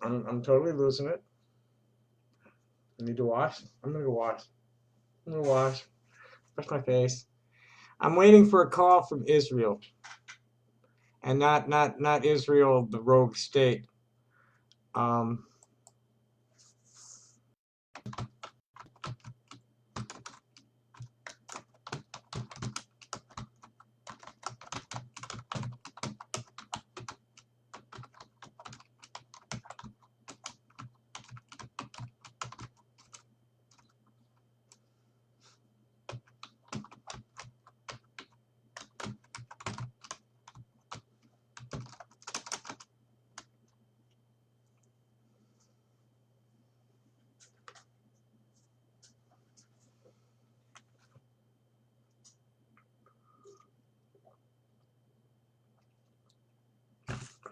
I'm totally losing it. I need to wash. I'm gonna go wash. I'm gonna wash. Brush my face. I'm waiting for a call from Israel, and not Israel, the rogue state. Um,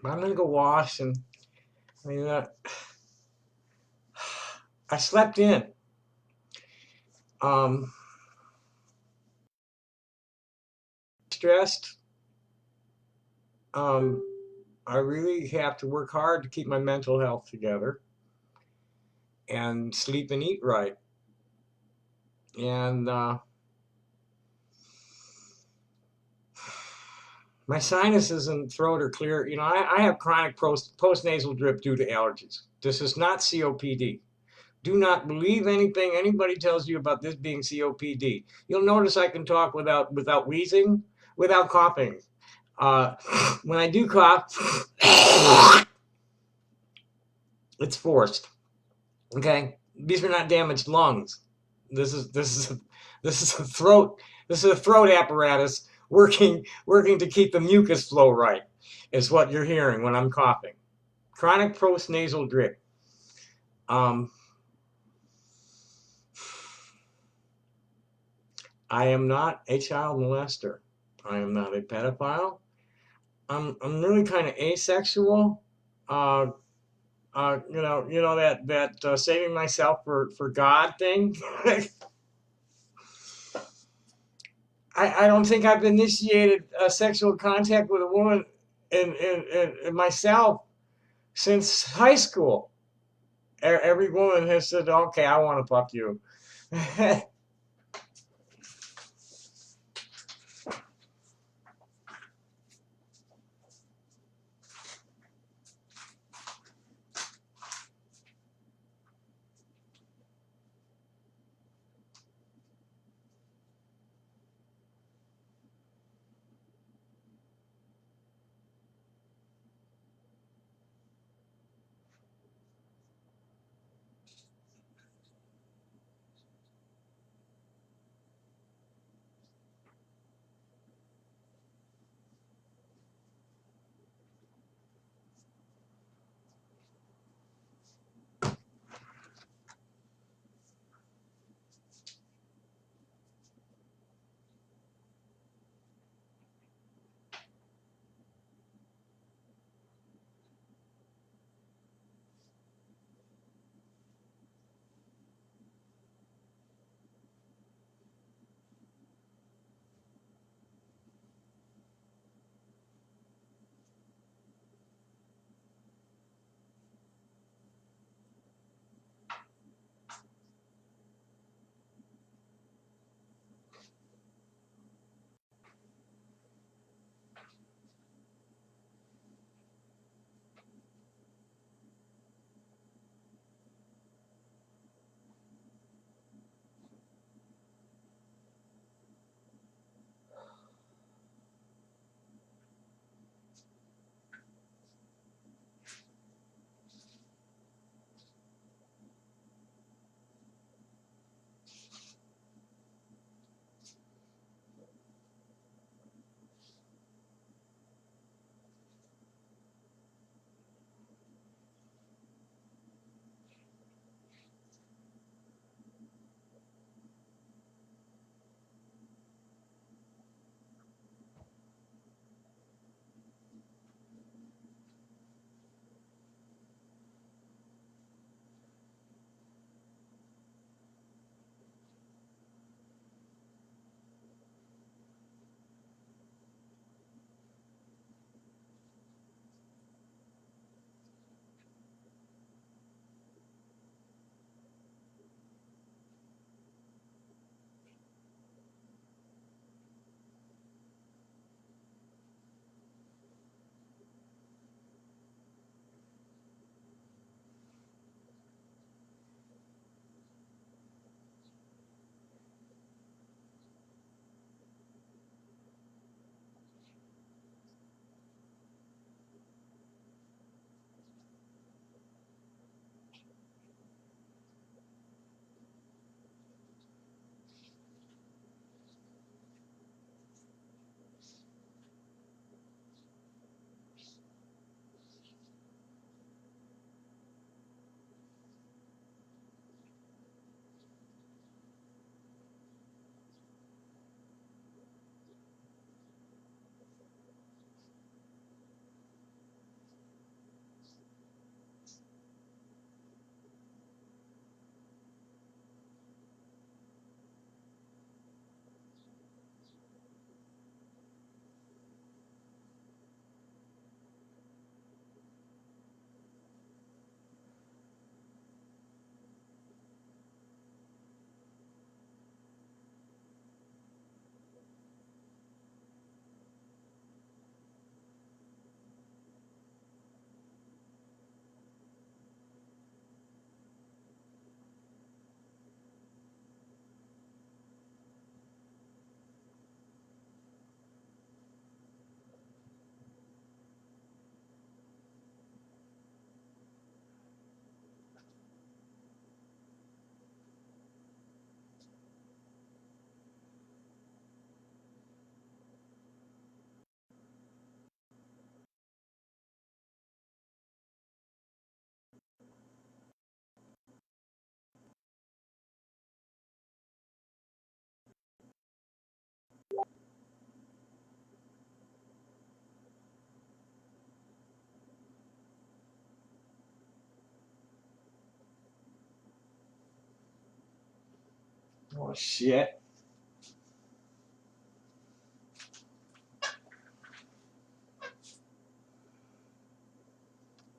I'm gonna go wash, and I mean, I slept in. Um, Stressed. Um, I really have to work hard to keep my mental health together and sleep and eat right. And my sinuses and throat are clear. You know, I have chronic postnasal drip due to allergies. This is not COPD. Do not believe anything anybody tells you about this being COPD. You'll notice I can talk without wheezing, without coughing. Uh, when I do cough, it's forced. Okay, these are not damaged lungs. This is a throat. This is a throat apparatus working to keep the mucus flow right. Is what you're hearing when I'm coughing. Chronic postnasal drip. Um, I am not a child molester. I am not a pedophile. I'm really kind of asexual. Uh, that saving myself for God thing. I don't think I've initiated sexual contact with a woman in myself since high school. Every woman has said, "Okay, I want to fuck you." Oh shit.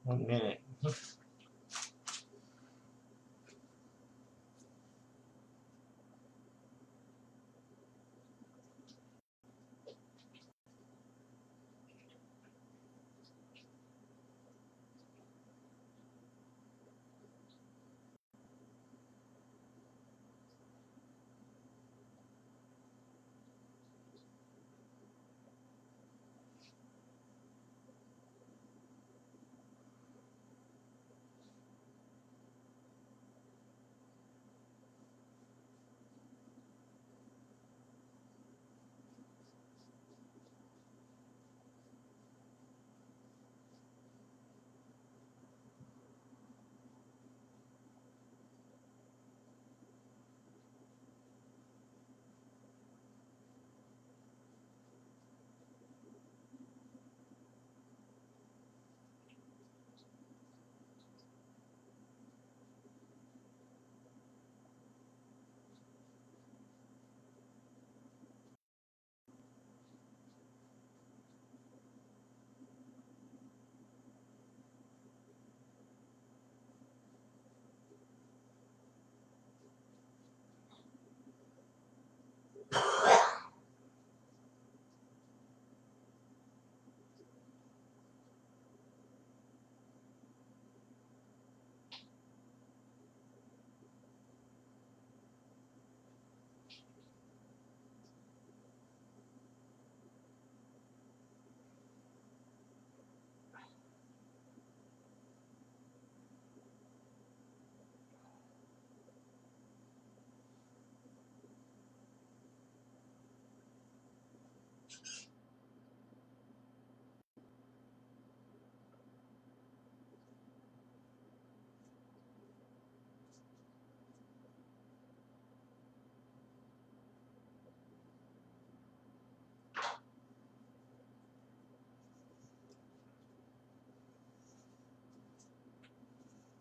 1 minute.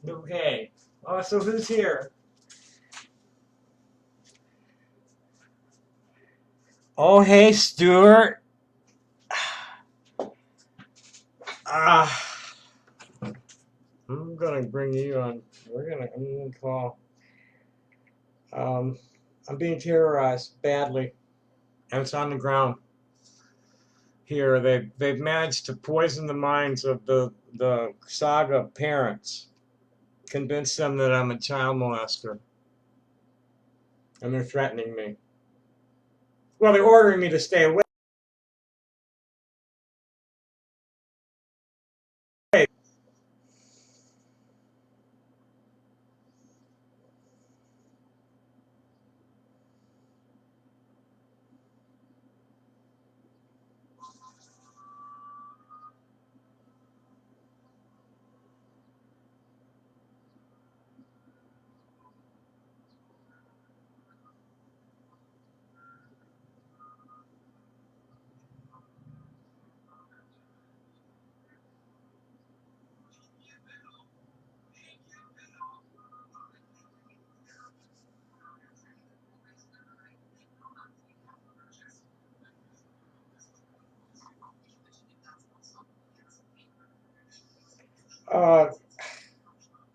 Okay. So who's here? Oh, hey, Stuart. I'm gonna bring you on. I'm gonna call. Um, I'm being terrorized badly, and it's on the ground here. They've managed to poison the minds of the Saga parents, convince them that I'm a child molester, and they're threatening me. Well, they're ordering me to stay away.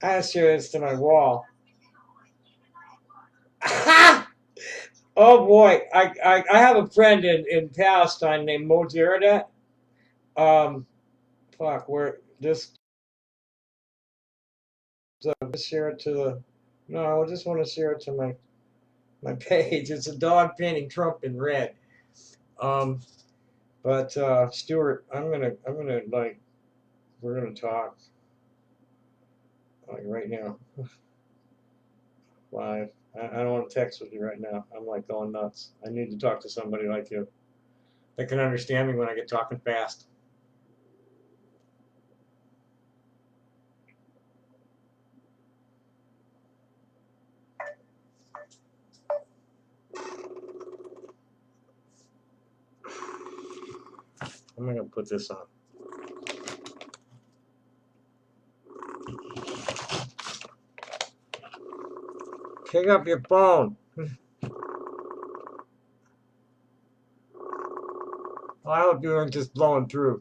I assure this to my wall. Oh boy, I have a friend in Palestine named Mo Ziradat. Um, fuck, where this just share it to the. No, I just want to share it to my page. It's a dog painting Trump in red. Um, but Stuart, I'm gonna like we're gonna talk like right now live. I don't want to text with you right now. I'm like going nuts. I need to talk to somebody like you that can understand me when I get talking fast. I'm gonna put this on. Pick up your phone. Well, I hope you aren't just blowing through.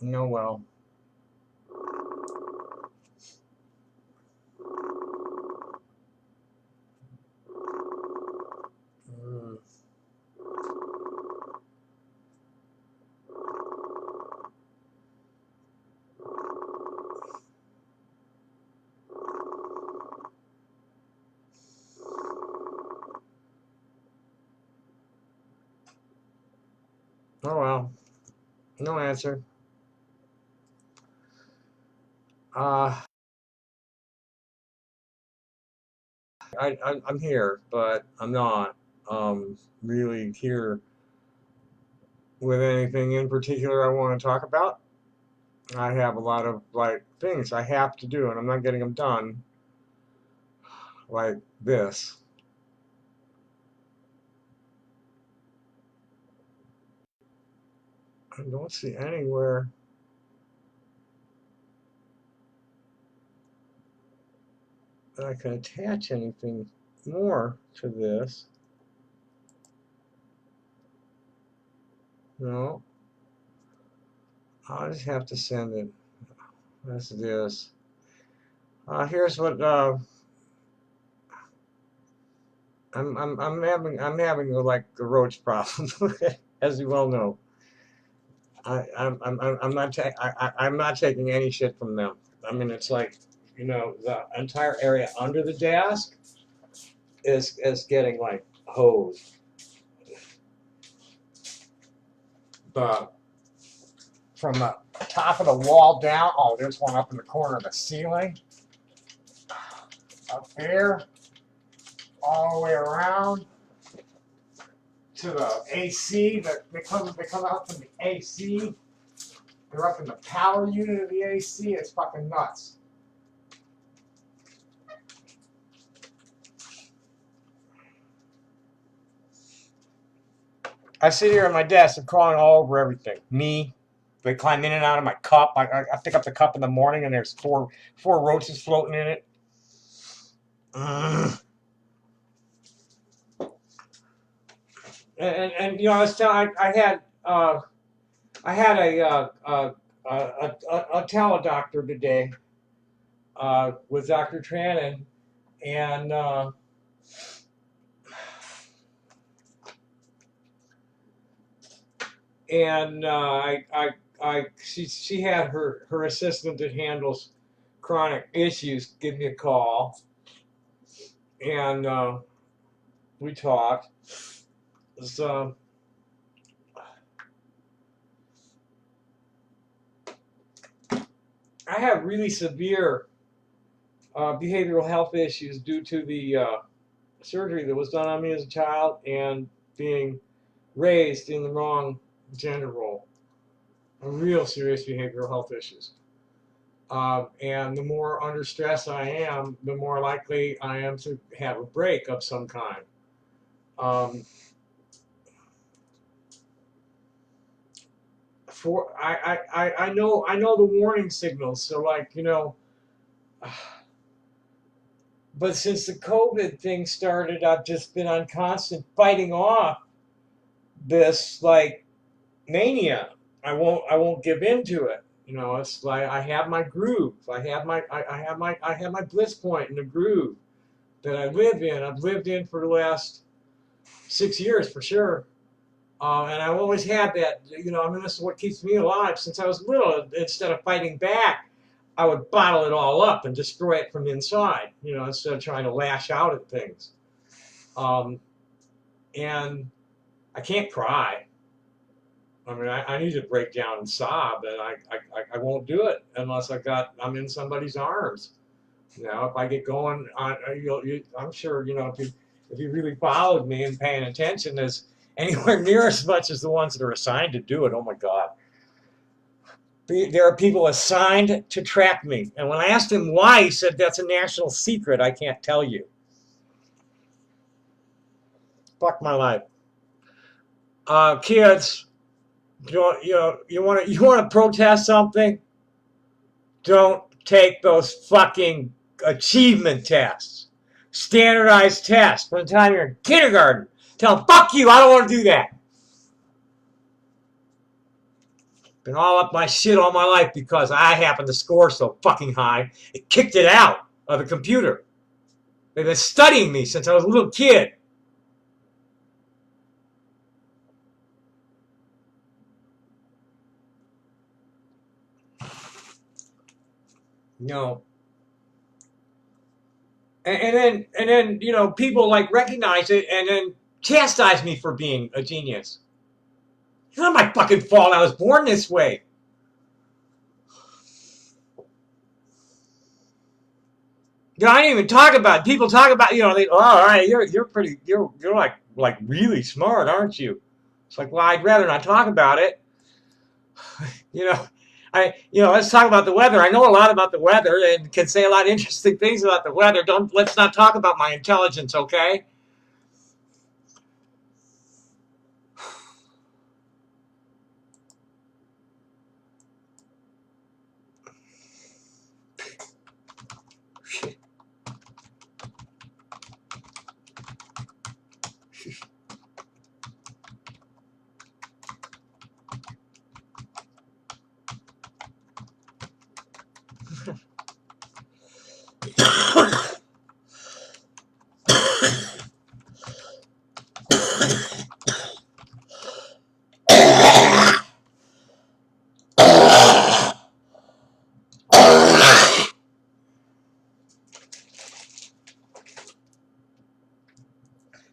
No, well. Mm. Oh, well. No answer. Uh, I'm here, but I'm not really here with anything in particular I want to talk about. I have a lot of like things I have to do, and I'm not getting them done like this. I don't see anywhere that I can attach anything more to this. No, I'll just have to send it. That's this. Here's what I'm having like a roach problem, as you well know. I'm not I'm not taking any shit from them. I mean, it's like, the entire area under the desk is getting like hosed. But from the top of the wall down, oh, there's one up in the corner of the ceiling. Up there, all the way around to the AC. That they come out from the AC. They're up in the power unit of the AC. It's fucking nuts. I sit here at my desk and crawling all over everything. Me. They climb in and out of my cup. I pick up the cup in the morning and there's four roaches floating in it. And I was telling I had a teledoctor today with Dr. Trannon, and she had her assistant that handles chronic issues give me a call, and we talked. So I have really severe behavioral health issues due to the surgery that was done on me as a child and being raised in the wrong gender role. Real serious behavioral health issues. And the more under stress I am, the more likely I am to have a break of some kind. Um, I know the warning signals. So like, but since the COVID thing started, I've just been on constant fighting off this like mania. I won't give in to it. It's like I have my groove. I have my bliss point in the groove that I live in. I've lived in for the last 6 years for sure. And I've always had that, this is what keeps me alive since I was little. Instead of fighting back, I would bottle it all up and destroy it from inside, instead of trying to lash out at things. And I can't cry. I mean, I need to break down and sob, and I won't do it unless I'm in somebody's arms. If I get going on, I'm sure, if you really followed me and paying attention, as anywhere near as much as the ones that are assigned to do it. Oh my God. There are people assigned to track me. And when I asked him why, he said, that's a national secret. I can't tell you. Fuck my life. Kids, you want to protest something? Don't take those fucking achievement tests, standardized tests from the time you're in kindergarten. Tell them, fuck you, I don't want to do that. Been all up my shit all my life because I happened to score so fucking high. It kicked it out of the computer. They've been studying me since I was a little kid. No. And then you know, people like recognize it and then chastise me for being a genius. It's not my fucking fault I was born this way. You know, I didn't even talk about it. People talk about, you know, they, oh, all right, you're pretty, you're like really smart, aren't you? It's like, well, I'd rather not talk about it. You know, let's talk about the weather. I know a lot about the weather and can say a lot of interesting things about the weather. Let's not talk about my intelligence, okay?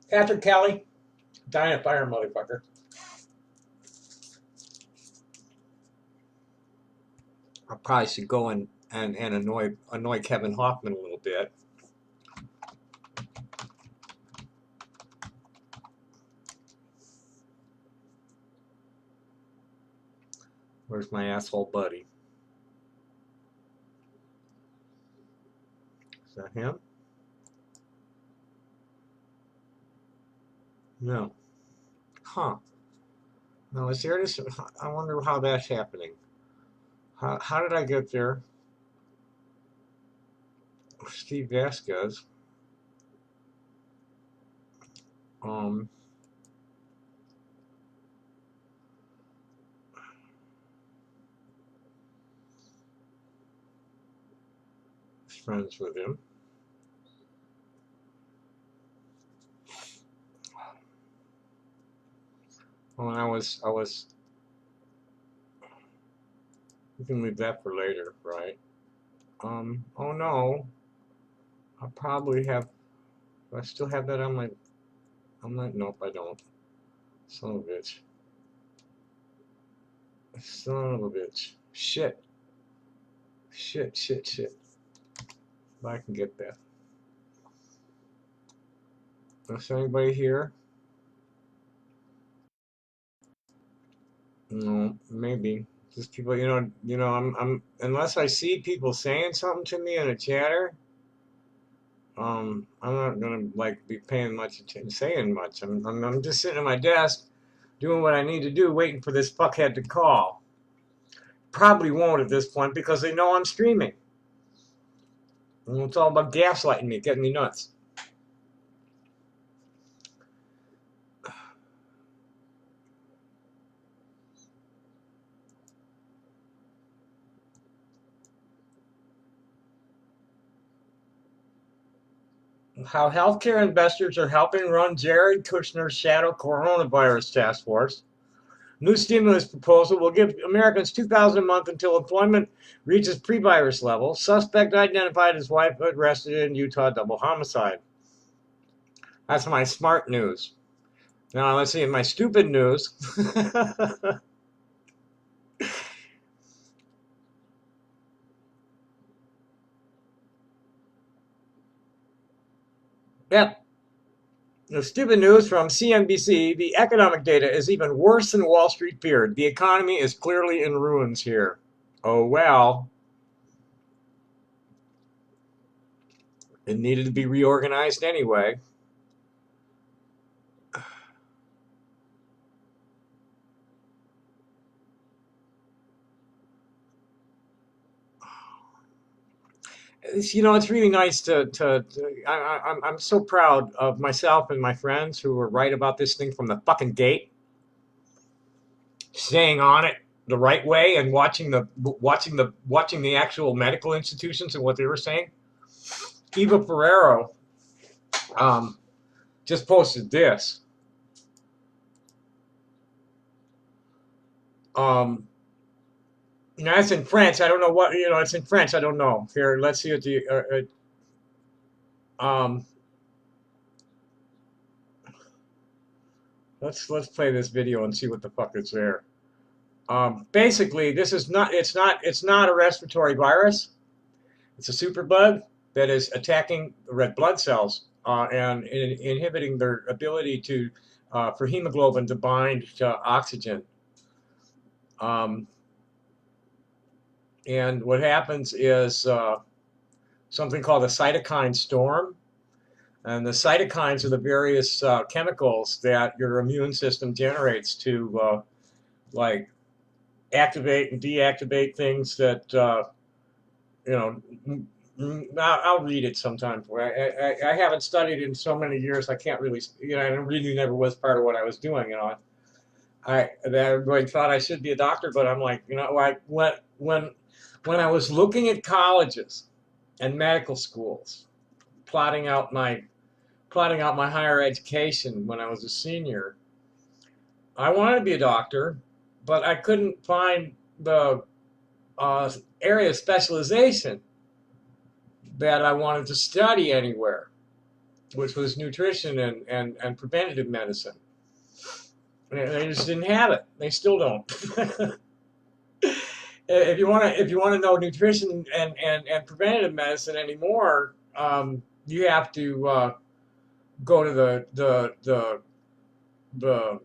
Patrick Kelly, dying of fire, motherfucker. I probably should go and annoy Kevin Hoffman a little bit. Where's my asshole buddy? Is that him? No. Huh. No, is there this? I wonder how that's happening. How did I get there? Steve Vasquez. Um, friends with him. Oh, and I was. We can leave that for later, right? Oh no. I probably have. Do I still have that on my. I'm not. Nope, I don't. Son of a bitch. Son of a bitch. Shit. Shit. If I can get that. Is anybody here? No, maybe. Just people, I'm unless I see people saying something to me in a chatter, I'm not gonna like be paying much attention, saying much. I'm just sitting at my desk, doing what I need to do, waiting for this fuckhead to call. Probably won't at this point because they know I'm streaming. And it's all about gaslighting me, getting me nuts. How healthcare investors are helping run Jared Kushner's shadow coronavirus task force. New stimulus proposal will give Americans $2,000 a month until employment reaches pre-virus level. Suspect identified as wife arrested in Utah double homicide. That's my smart news. Now let's see my stupid news. Yep. The stupid news from CNBC, the economic data is even worse than Wall Street feared. The economy is clearly in ruins here. Oh well. It needed to be reorganized anyway. it's really nice I'm so proud of myself and my friends who were right about this thing from the fucking gate, staying on it the right way and watching the actual medical institutions and what they were saying. Eva Ferrero um, just posted this. Now it's in French. I don't know what it's in French. I don't know. Here, let's see what the um. Let's play this video and see what the fuck is there. Basically, this is not. It's not a respiratory virus. It's a superbug that is attacking the red blood cells and inhibiting their ability for hemoglobin to bind to oxygen. And what happens is something called a cytokine storm. And the cytokines are the various chemicals that your immune system generates to like activate and deactivate things that, I'll read it sometime. I haven't studied in so many years. I can't really, I really never was part of what I was doing, everybody thought I should be a doctor, but I'm like, like when I was looking at colleges and medical schools, plotting out my higher education when I was a senior, I wanted to be a doctor, but I couldn't find the area of specialization that I wanted to study anywhere, which was nutrition and preventative medicine. And they just didn't have it. They still don't. If you want to know nutrition and preventative medicine anymore, you have to go to the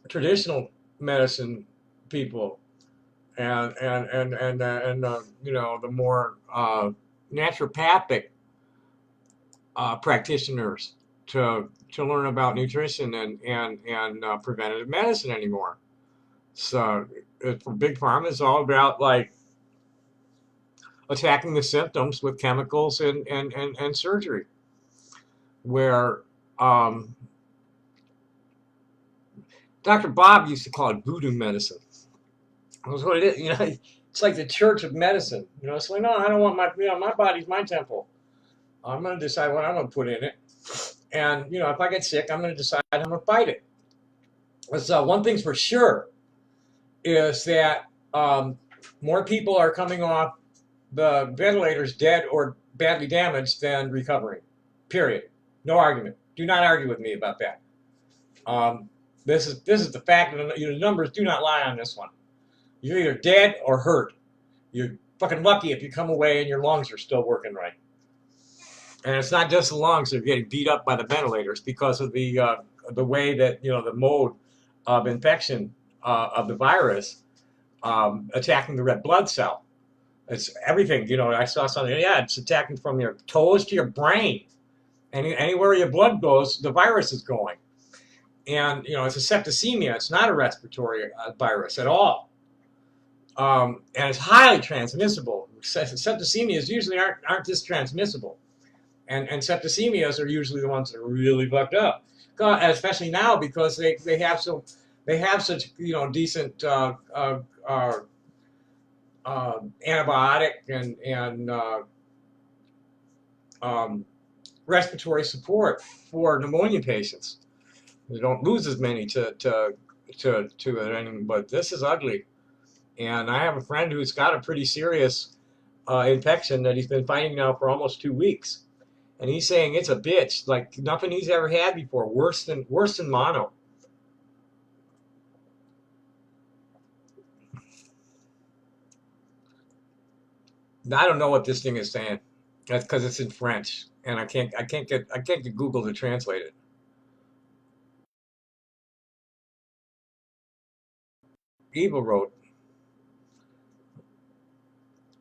traditional medicine people and the more naturopathic practitioners to learn about nutrition and preventative medicine anymore. So for Big Pharma, it's all about like attacking the symptoms with chemicals and surgery, where Dr. Bob used to call it voodoo medicine. That's what it is. It's like the church of medicine. It's like, no, I don't want my body's my temple. I'm going to decide what I'm going to put in it. And, if I get sick, I'm going to decide I'm going to fight it. So one thing's for sure is that more people are coming off the ventilators dead or badly damaged than recovering. Period. No argument. Do not argue with me about that. This is the fact, and the numbers do not lie on this one. You're either dead or hurt. You're fucking lucky if you come away and your lungs are still working right. And it's not just the lungs that are getting beat up by the ventilators because of the way that the mode of infection of the virus attacking the red blood cell. It's everything. I saw something. Yeah, it's attacking from your toes to your brain. Anywhere your blood goes, the virus is going. And it's a septicemia. It's not a respiratory virus at all. And it's highly transmissible. Septicemias usually aren't this transmissible. And septicemias are usually the ones that are really fucked up, especially now because they have such decent antibiotic and respiratory support for pneumonia patients. They don't lose as many to it, but this is ugly. And I have a friend who's got a pretty serious infection that he's been fighting now for almost 2 weeks. And he's saying it's a bitch, like nothing he's ever had before, worse than mono. I don't know what this thing is saying. That's because it's in French, and I can't get Google to translate it. Eva wrote,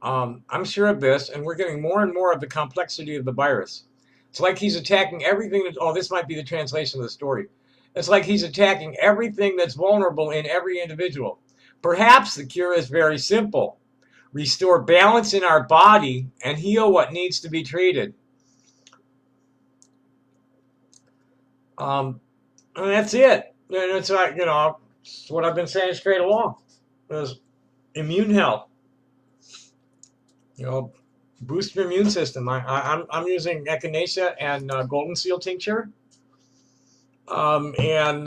I'm sure of this, and we're getting more and more of the complexity of the virus. It's like he's attacking everything this might be the translation of the story. It's like he's attacking everything that's vulnerable in every individual. Perhaps the cure is very simple. restore balance in our body, and heal what needs to be treated. And that's it. And it's like, it's what I've been saying straight along. Is immune health. You know, boost your immune system. I'm using echinacea and golden seal tincture. And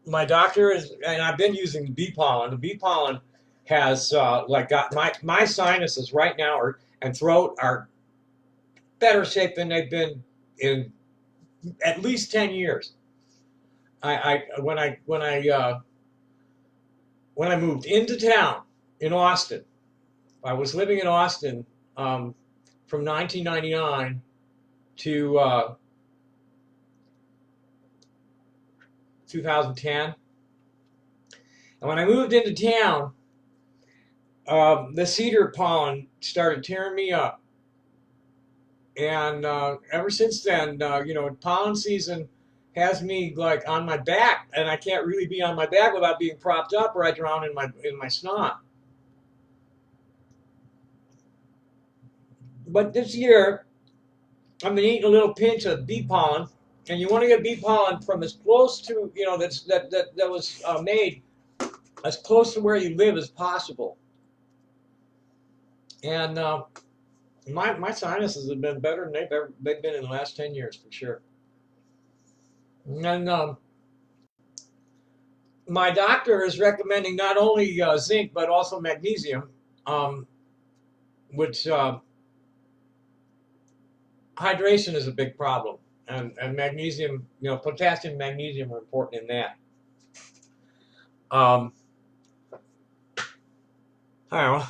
my doctor is, and I've been using the bee pollen. The bee pollen has like got my sinuses right now and throat are better shape than they've been in at least 10 years. When I moved into town in Austin, I was living in Austin from 1999 to 2010. And when I moved into town, the cedar pollen started tearing me up. And ever since then, pollen season has me like on my back, and I can't really be on my back without being propped up, or I drown in my snot. But this year, I've been eating a little pinch of bee pollen, and you want to get bee pollen from as close to that was made as close to where you live as possible. And my sinuses have been better than they've been in the last 10 years for sure. And my doctor is recommending not only zinc but also magnesium, which hydration is a big problem, and magnesium, potassium and magnesium are important in that. I don't know.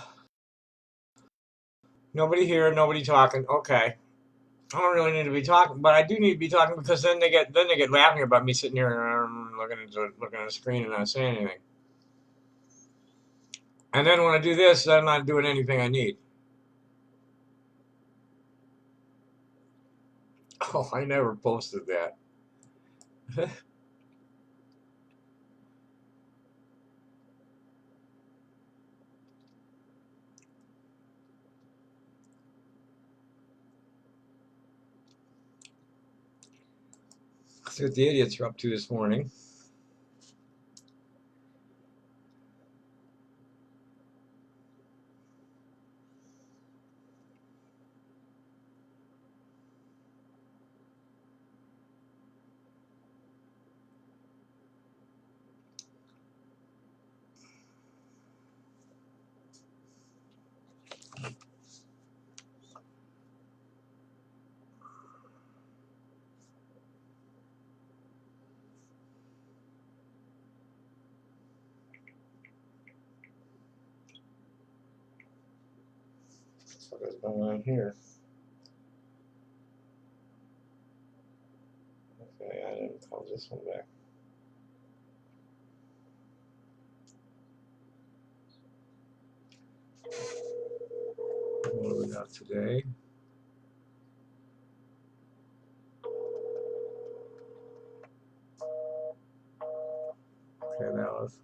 Nobody here, nobody talking. Okay, I don't really need to be talking, but I do need to be talking because then they get laughing about me sitting here looking at the screen and not saying anything. And then when I do this, I'm not doing anything I need. Oh, I never posted that. See what the idiots are up to this morning. What is going on here? Okay, I didn't call this one back. What do we got today? Okay, that was.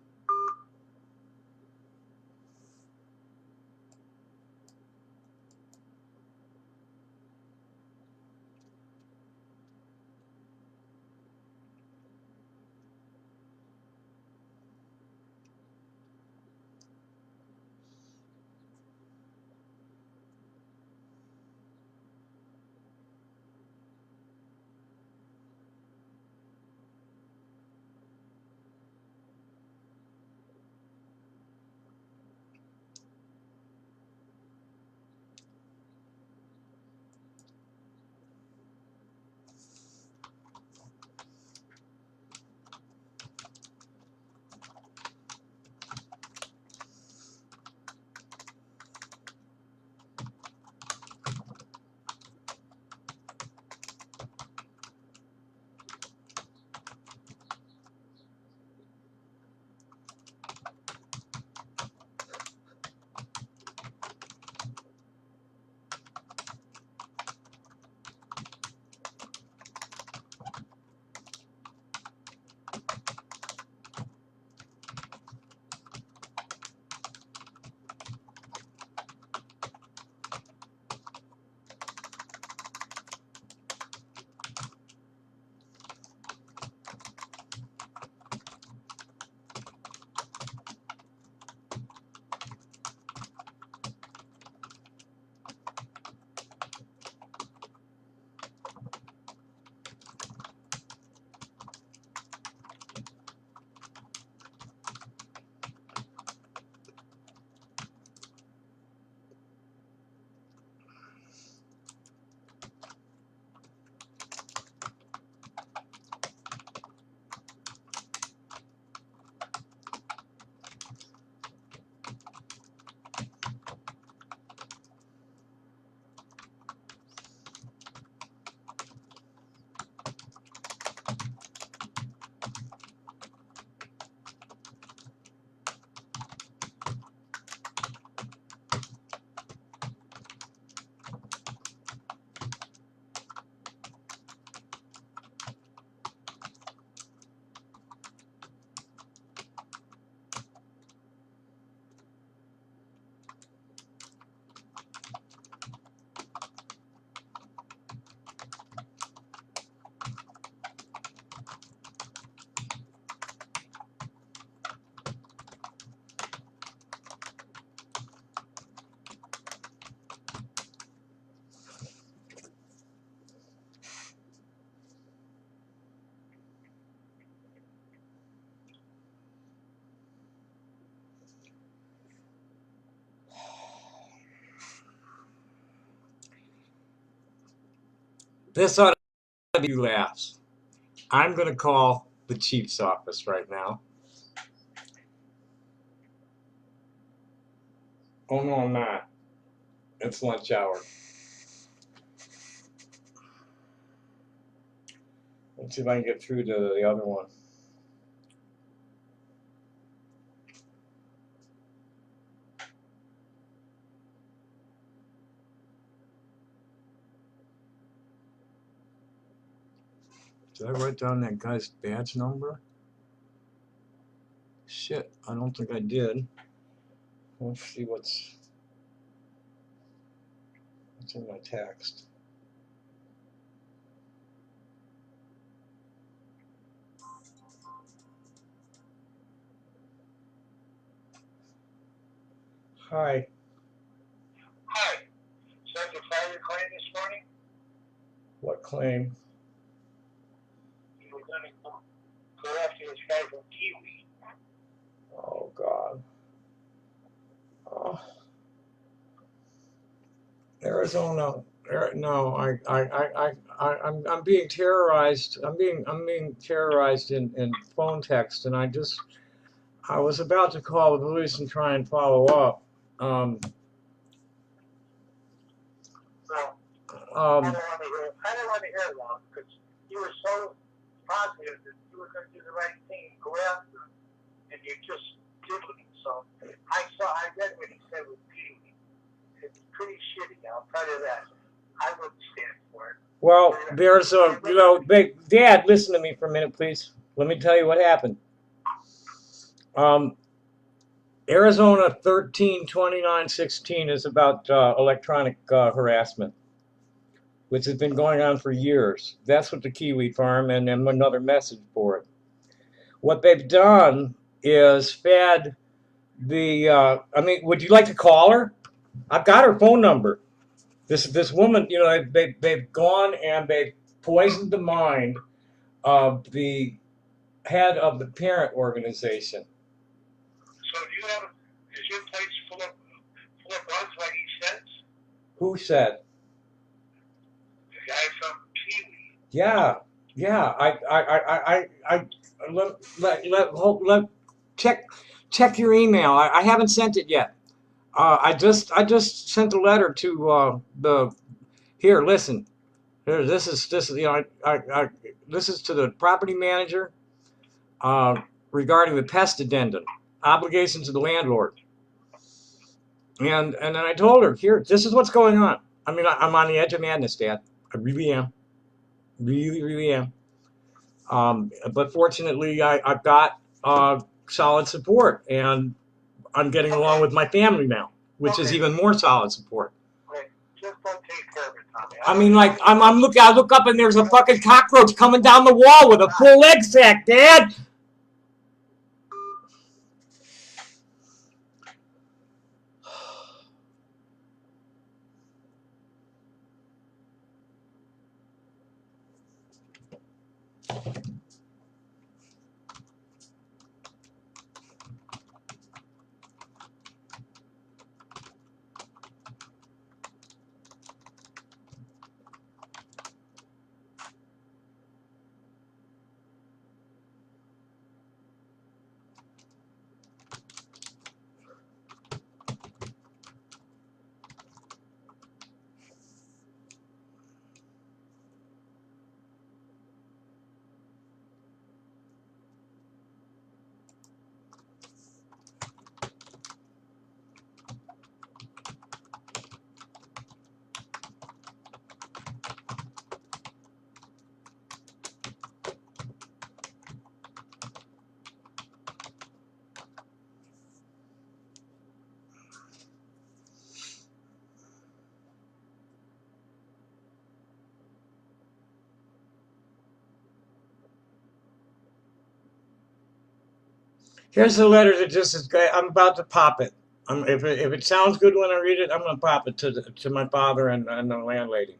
This ought to be laughs. I'm going to call the chief's office right now. Oh, no, I'm not. It's lunch hour. Let's see if I can get through to the other one. Did I write down that guy's badge number? Shit, I don't think I did. Let's see what's in my text. Hi. Hi. So you filed your claim this morning? What claim? You were going to go after this guy from Kiwi. Oh God. Oh. Arizona. No, I'm being terrorized. I'm being terrorized in phone text, and I was about to call the police and try and follow up. Well, Um, I don't want to hear long because you were so positive that you were going to do the right thing and go after him, and you just didn't. So I read what he said with Kiwi. It's pretty shitty. I'll tell you that. I wouldn't stand for it. well, there's a, Dad, listen to me for a minute, please. Let me tell you what happened. Arizona 132916 is about electronic harassment, which has been going on for years. That's what the Kiwi Farm, and then another message board. What they've done is fed the, would you like to call her? I've got her phone number. This woman, they've gone and they've poisoned the mind of the head of the parent organization. So is your place full of bugs like he says? Who said? The guy from Kiwi. Yeah. Let check your email. I haven't sent it yet. I just sent a letter to the here. Listen, here. This is this is to the property manager regarding the pest addendum obligations to the landlord. And then I told her, here, this is what's going on. I mean, I'm on the edge of madness, Dad. I really am. Really am. But fortunately, I've got solid support, and I'm getting along with my family now, which is even more solid support. Just don't take care of it, Tommy. I mean, like, I look up and there's a fucking cockroach coming down the wall with a full egg sack, Dad. Here's the letter that just is. I'm about to pop it. If it sounds good when I read it, I'm going to pop it to my father and the landlady.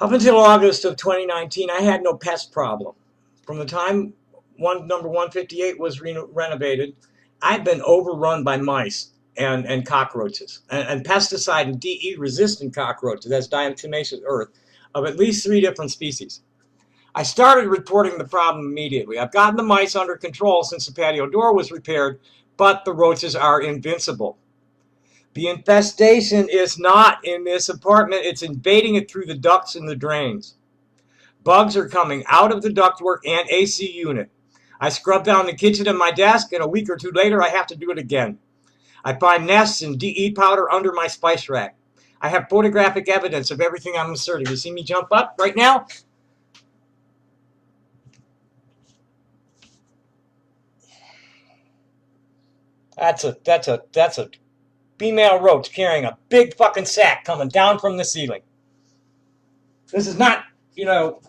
Up until August of 2019, I had no pest problem. From the time number 158 was renovated, I've been overrun by mice. and cockroaches, and pesticide and DE resistant cockroaches, that's diatomaceous earth, of at least 3 different species. I started reporting the problem immediately. I've gotten the mice under control since the patio door was repaired, but the roaches are invincible. The infestation is not in this apartment, it's invading it through the ducts and the drains. Bugs are coming out of the ductwork and AC unit. I scrubbed down the kitchen and my desk, and a week or 2 later I have to do it again. I find nests and DE powder under my spice rack. I have photographic evidence of everything I'm asserting. You see me jump up right now? That's a female roach carrying a big fucking sack coming down from the ceiling. This is not,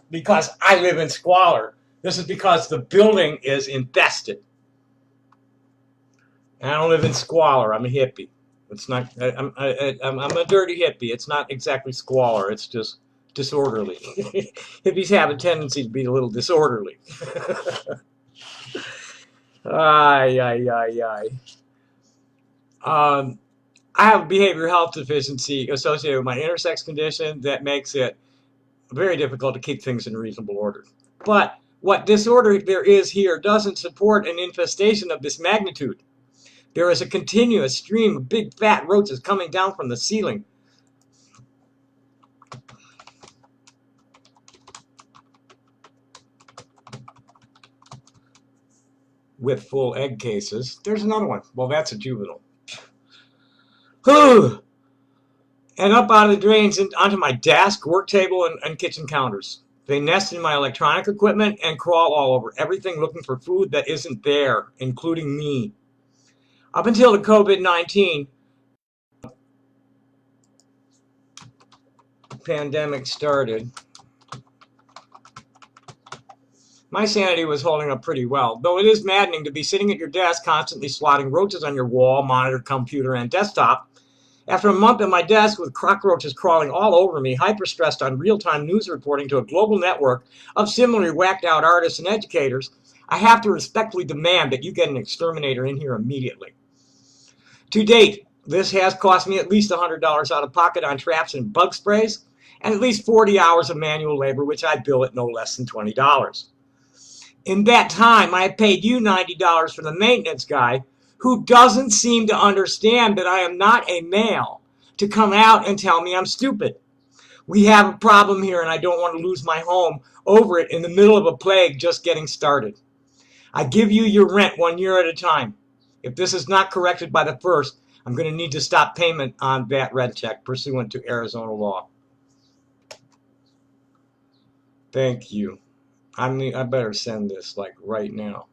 because I live in squalor. This is because the building is infested. And I don't live in squalor. I'm a hippie. It's not. I'm a dirty hippie. It's not exactly squalor. It's just disorderly. Hippies have a tendency to be a little disorderly. Ay, ay, ay, ay. I have a behavioral health deficiency associated with my intersex condition that makes it very difficult to keep things in reasonable order. But what disorder there is here doesn't support an infestation of this magnitude. There is a continuous stream of big fat roaches coming down from the ceiling. With full egg cases. There's another one. Well, that's a juvenile. Whew! And up out of the drains and onto my desk, work table, and kitchen counters. They nest in my electronic equipment and crawl all over everything looking for food that isn't there, including me. Up until the COVID-19 pandemic started, my sanity was holding up pretty well, though it is maddening to be sitting at your desk constantly swatting roaches on your wall, monitor, computer, and desktop. After a month at my desk with cockroaches crawling all over me, hyper-stressed on real-time news reporting to a global network of similarly whacked-out artists and educators, I have to respectfully demand that you get an exterminator in here immediately. To date, this has cost me at least $100 out of pocket on traps and bug sprays, and at least 40 hours of manual labor, which I bill at no less than $20. In that time, I have paid you $90 for the maintenance guy, who doesn't seem to understand that I am not a male, to come out and tell me I'm stupid. We have a problem here, and I don't want to lose my home over it in the middle of a plague just getting started. I give you your rent 1 year at a time. If this is not corrected by the 1st, I'm going to need to stop payment on that rent check pursuant to Arizona law. Thank you. I better send this like right now.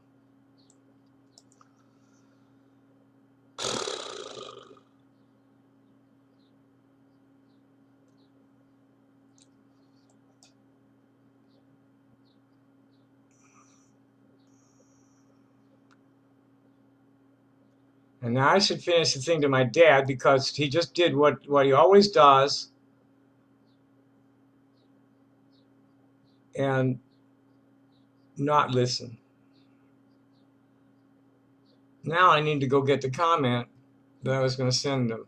And now I should finish the thing to my dad because he just did what he always does. And not listen. Now I need to go get the comment that I was going to send him.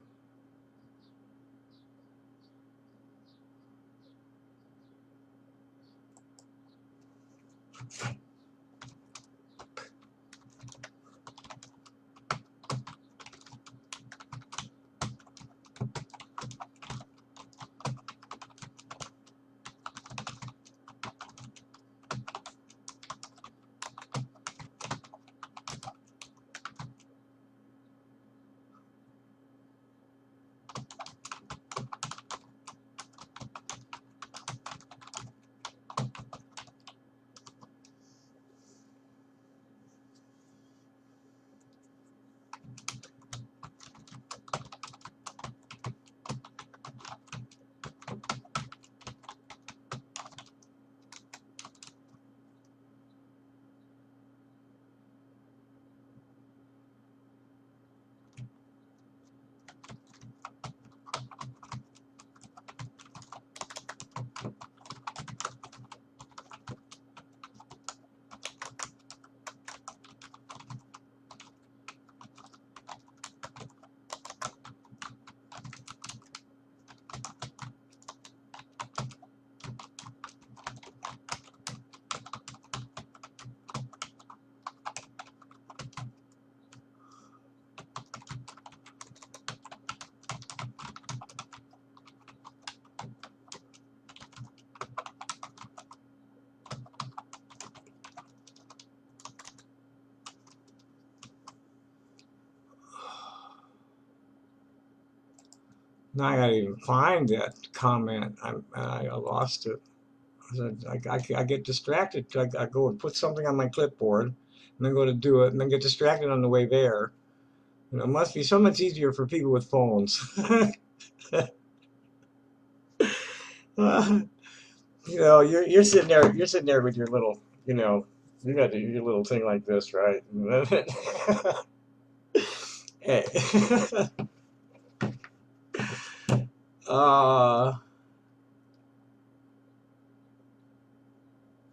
Now I gotta even find that comment. I lost it. I get distracted. I go and put something on my clipboard, and then go to do it, and then get distracted on the way there. It must be so much easier for people with phones. You're sitting there. You're sitting there with your little, you got your little thing like this, right? Hey. uh,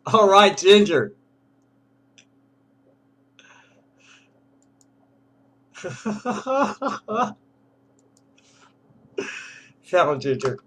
all right, Ginger. Challenge Ginger.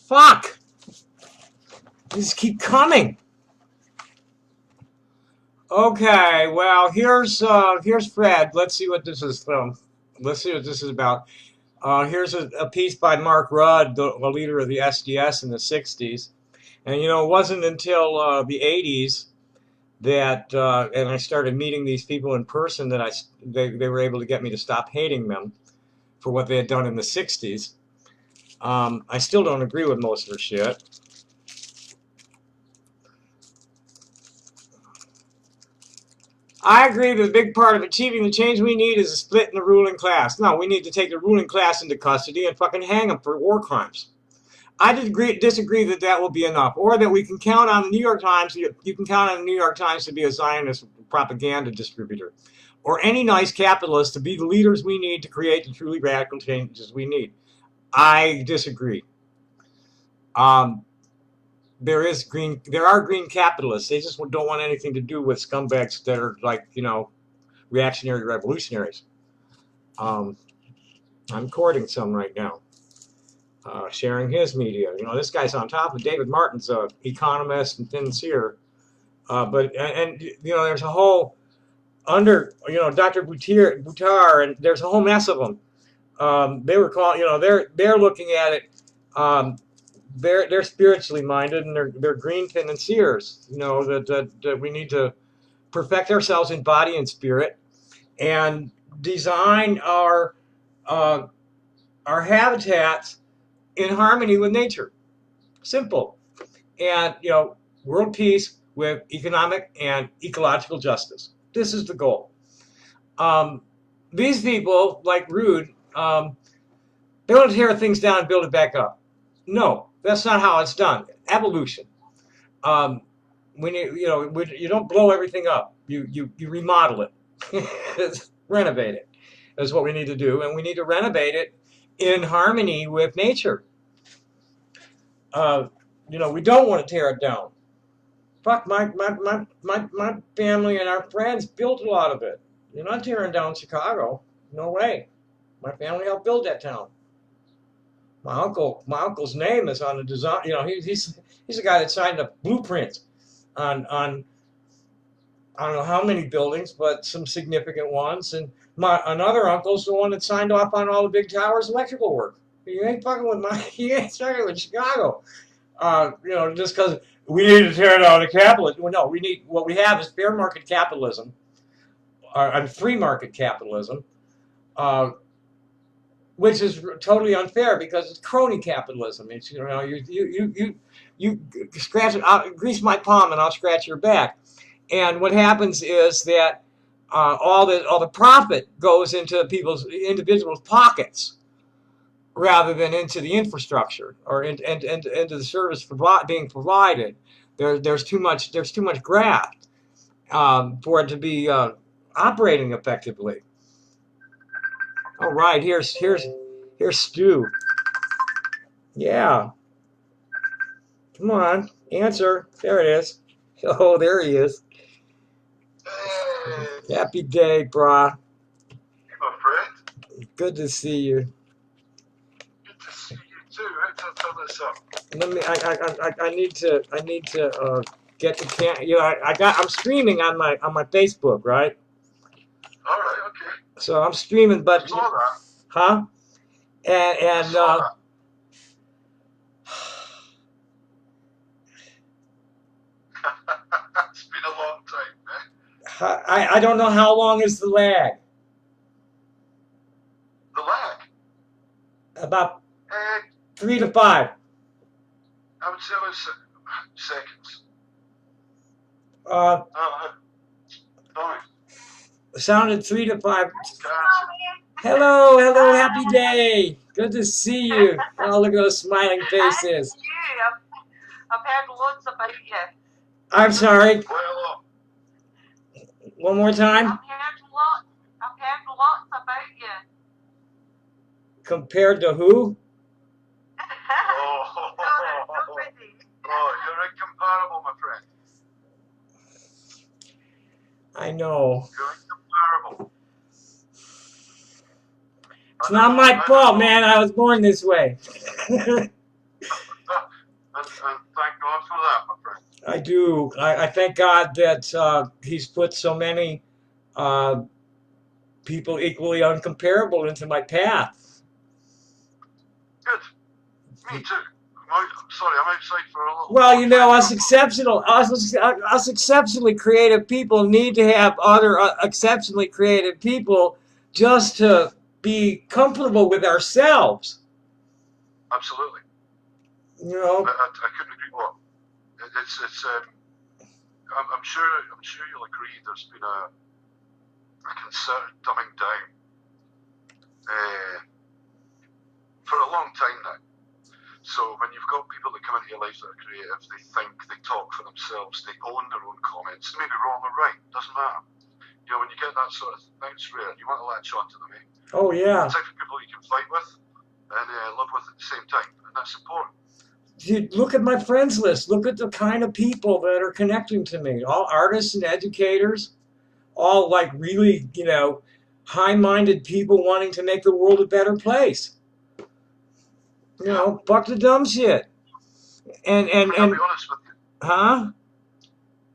Fuck! These keep coming. Okay, well here's Fred. Let's see what this is from. Let's see what this is about. Here's a piece by Mark Rudd, the leader of the SDS in the '60s, and it wasn't until the '80s that and I started meeting these people in person that they were able to get me to stop hating them for what they had done in the '60s. I still don't agree with most of their shit. I agree that a big part of achieving the change we need is a split in the ruling class. No, we need to take the ruling class into custody and fucking hang them for war crimes. I disagree that that will be enough, or that we can count on the New York Times. You can count on the New York Times to be a Zionist propaganda distributor, or any nice capitalist to be the leaders we need to create the truly radical changes we need. I disagree. Um, there are green capitalists. They just don't want anything to do with scumbags that are like reactionary revolutionaries. Um, I'm courting some right now, sharing his media. This guy's on top of David Martin's economist and financier. But there's a whole under Dr. Buttar, and there's a whole mess of them. They were calling, they're looking at it. They're spiritually minded, and they're green financiers. That we need to perfect ourselves in body and spirit, and design uh, our habitats in harmony with nature. Simple. And, world peace with economic and ecological justice. This is the goal. Um, these people, like Rude, they want to tear things down and build it back up. No, that's not how it's done. Evolution. Um, when you don't blow everything up. You remodel it, renovate it. That's what we need to do, and we need to renovate it in harmony with nature. Uh, we don't want to tear it down. Fuck, my family and our friends built a lot of it. You're not tearing down Chicago. No way. My family helped build that town. My uncle's name is on the design. You know, he's the guy that signed the blueprints on I don't know how many buildings, but some significant ones. And my another uncle's the one that signed off on all the big towers electrical work. You ain't fucking with my. You ain't fucking with Chicago. You know, just because we need to tear down the capitalism. Well, no, we need what we have is fair market capitalism, and free market capitalism, uh, which is totally unfair because it's crony capitalism. It's you know you scratch it, grease my palm and I'll scratch your back. And what happens is that all the profit goes into individuals' pockets rather than into the infrastructure or into the service being provided. There's too much graft for it to be operating effectively. All right, here's Stu. Yeah, come on, answer. There it is. Oh, there he is. Hey, Happy day, brah. my friend. Good to see you. Good to see you too. How can I turn this up? Let me. I need to get the can. You know, I'm streaming on my Facebook, right? All right, okay. So I'm streaming, I but saw that. huh? I And saw that. It's been a long time, man. I don't know how long is the lag. The lag. About Eh, 3 to 5. I would say about seconds. Uh, No, sounded 3 to 5. can't. Hello, happy day. Good to see you. Oh, look at those smiling faces. I've heard loads about you. I'm sorry. Well, One more time. I've heard lots about you. Compared to who? oh, Nobody. you're incomparable, my friend. I know. You're incomparable. It's not my fault, man. I was born this way. And thank God for that, my friend. I do. I thank God that He's put so many people equally uncomparable into my path. Good. Me too. I'm sorry, I'm outside for a little. Well, you know, us exceptionally creative people need to have other exceptionally creative people just to be comfortable with ourselves. Absolutely. You know. I couldn't agree more. It's I'm sure you'll agree. There's been a concerted dumbing down for a long time now. So when you've got people that come into your life that are creative, they think, they talk for themselves, they own their own comments. They may be wrong or right, doesn't matter. You know, when you get that sort of thing, it's rare. You want to latch onto them, eh? Oh yeah. The type of people you can fight with and live with at the same time, and that's important. Dude, look at my friends list. Look at the kind of people that are connecting to me. All artists and educators, all like really, you know, high-minded people wanting to make the world a better place. You know, fuck the dumb shit. And I'll be honest with you. huh?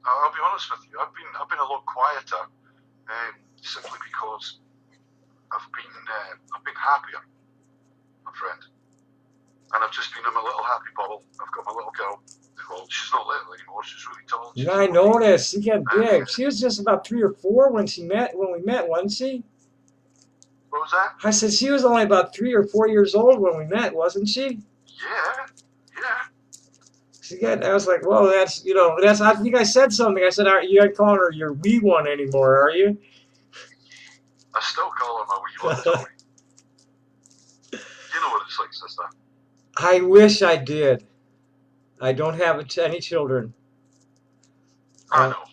I'll be honest with you. I've been a lot quieter, simply because I've been happier, my friend. And I've just been in my little happy bubble. I've got my little girl. Well, she's not little anymore. She's really tall. Yeah, I noticed. She got big. She was just about 3 or 4 when we met, wasn't she? What was that? I said she was only about 3 or 4 years old when we met, wasn't she? Yeah. I was like, well, that's, you know, that's. I think I said something. I said, you ain't calling her your wee one anymore, are you? I still call her my wee one, Tommy. You know what it's like, sister. I wish I did. I don't have any children. I know.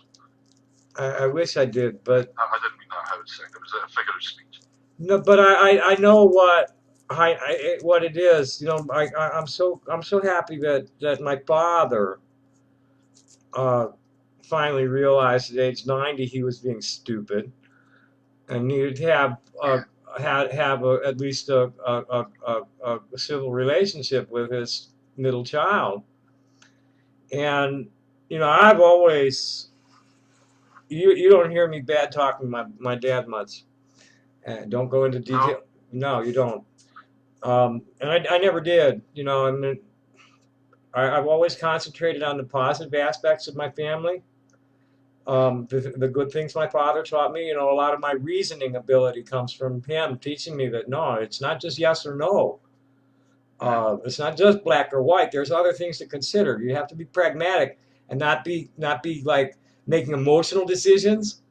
I wish I did, but I didn't mean that how it's said. It was a figure of speech. no. But I know what it is. You know, I'm so happy that my father finally realized at age 90 he was being stupid. and needed to have at least a civil relationship with his middle child. And I've always you don't hear me bad talking my dad much. Don't go into detail. No, you don't. And I never did. I mean, I've always concentrated on the positive aspects of my family. The good things my father taught me. A lot of my reasoning ability comes from him teaching me that no, it's not just yes or no. It's not just black or white. There's other things to consider. You have to be pragmatic and not be like making emotional decisions.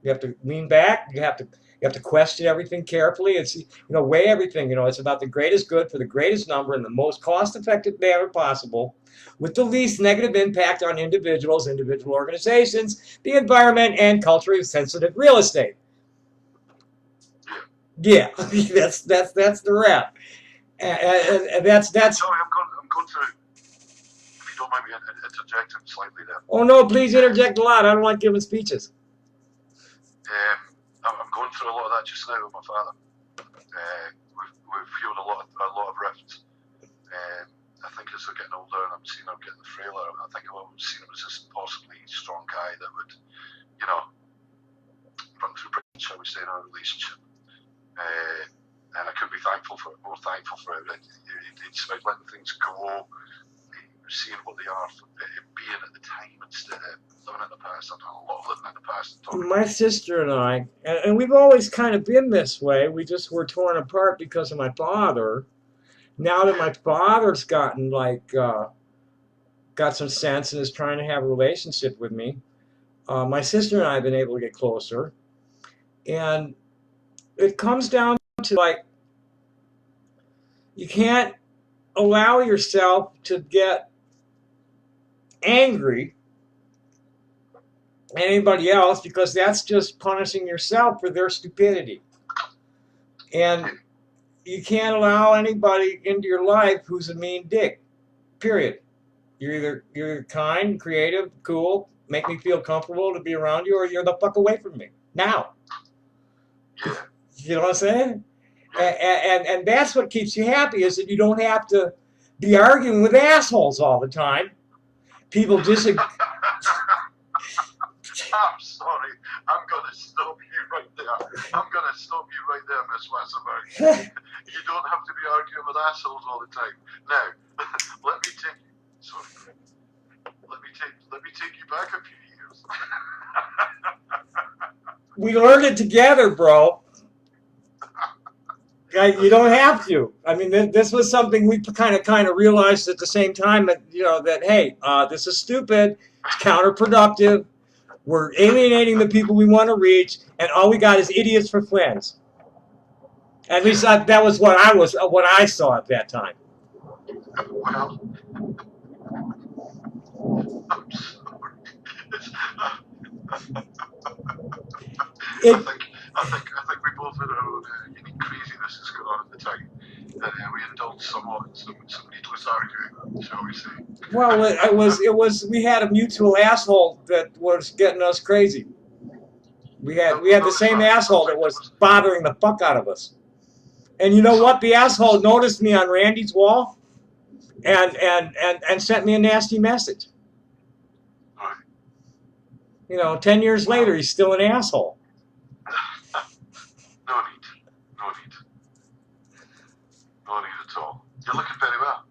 You have to lean back. You have to question everything carefully. It's weigh everything. It's about the greatest good for the greatest number in the most cost-effective manner possible, with the least negative impact on individuals, individual organizations, the environment, and culturally sensitive real estate. Yeah, that's the wrap. And that's. Sorry, I'm going to. If you don't mind me interjecting slightly there. Oh no! Please interject a lot. I don't like giving speeches. I'm going through a lot of that just now with my father. We've fueled a lot of rifts. I think as we're getting older and I'm seeing him getting frailer, I think I've always seen him as this impossibly strong guy that would, run through brick, shall we say, in our relationship. And I could be more thankful for it. It's about letting things go, seeing what they are, being at the time instead of living in the past. I've done a lot of living in the past. My sister and I, and we've always kind of been this way. We just were torn apart because of my father. Now that my father's gotten got some sense and is trying to have a relationship with me, my sister and I have been able to get closer. And it comes down to you can't allow yourself to get angry at anybody else, because that's just punishing yourself for their stupidity. And you can't allow anybody into your life who's a mean dick. Period. You're either kind, creative, cool, make me feel comfortable to be around you, or you're the fuck away from me now. You know what I'm saying? And that's what keeps you happy, is that you don't have to be arguing with assholes all the time. People disagree. I'm sorry. I'm going to stop you right there, Miss Wasserberg. You don't have to be arguing with assholes all the time. Now, let me take you back a few years. We learned it together, bro. You don't have to. I mean, this was something we kind of realized at the same time that that hey, this is stupid. It's counterproductive. We're alienating the people we want to reach, and all we got is idiots for friends. At least that was what I saw at that time. Well, I'm sorry. I think we both had our own unique craziness going on at the time, and we indulged somewhat in some needless arguing, shall we say? Well, it was we had a mutual asshole that was getting us crazy. We had the same asshole that was bothering the fuck out of us. And you know what? The asshole noticed me on Randy's wall, and sent me a nasty message. 10 years later, he's still an asshole. No need at all. You're looking very well.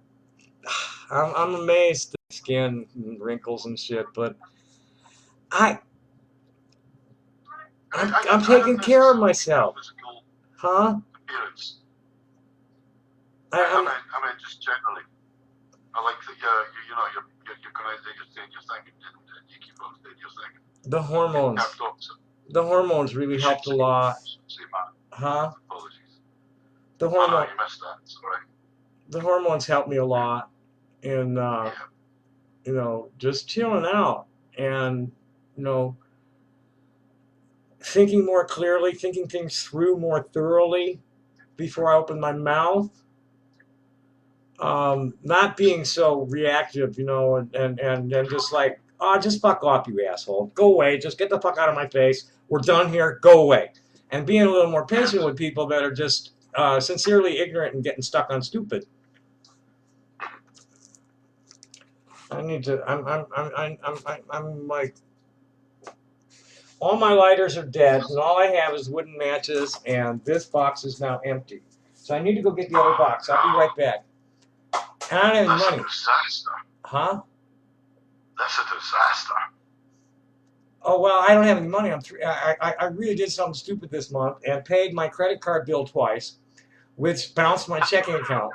I'm amazed at skin and wrinkles and shit, but I'm taking care of myself. Huh? Appearance. I mean, just generally. I like that you're going out there, you're saying your thing, and you keep on saying your thing. The hormones. The hormones really helped a lot. Huh? Apologies. The hormone. You missed that. Sorry. The hormones helped me a lot in just chilling out and thinking more clearly, thinking things through more thoroughly before I open my mouth. Not being so reactive, and just like, oh, just fuck off, you asshole. Go away. Just get the fuck out of my face. We're done here. Go away. and being a little more patient with people that are just sincerely ignorant and getting stuck on stupid. I need to. I'm like, all my lighters are dead, and all I have is wooden matches, and this box is now empty. So I need to go get the other box. I'll be right back. And I don't have any That's a money. disaster. Huh? That's a disaster. Oh well, I don't have any money. I really did something stupid this month and paid my credit card bill twice, which bounced my checking account.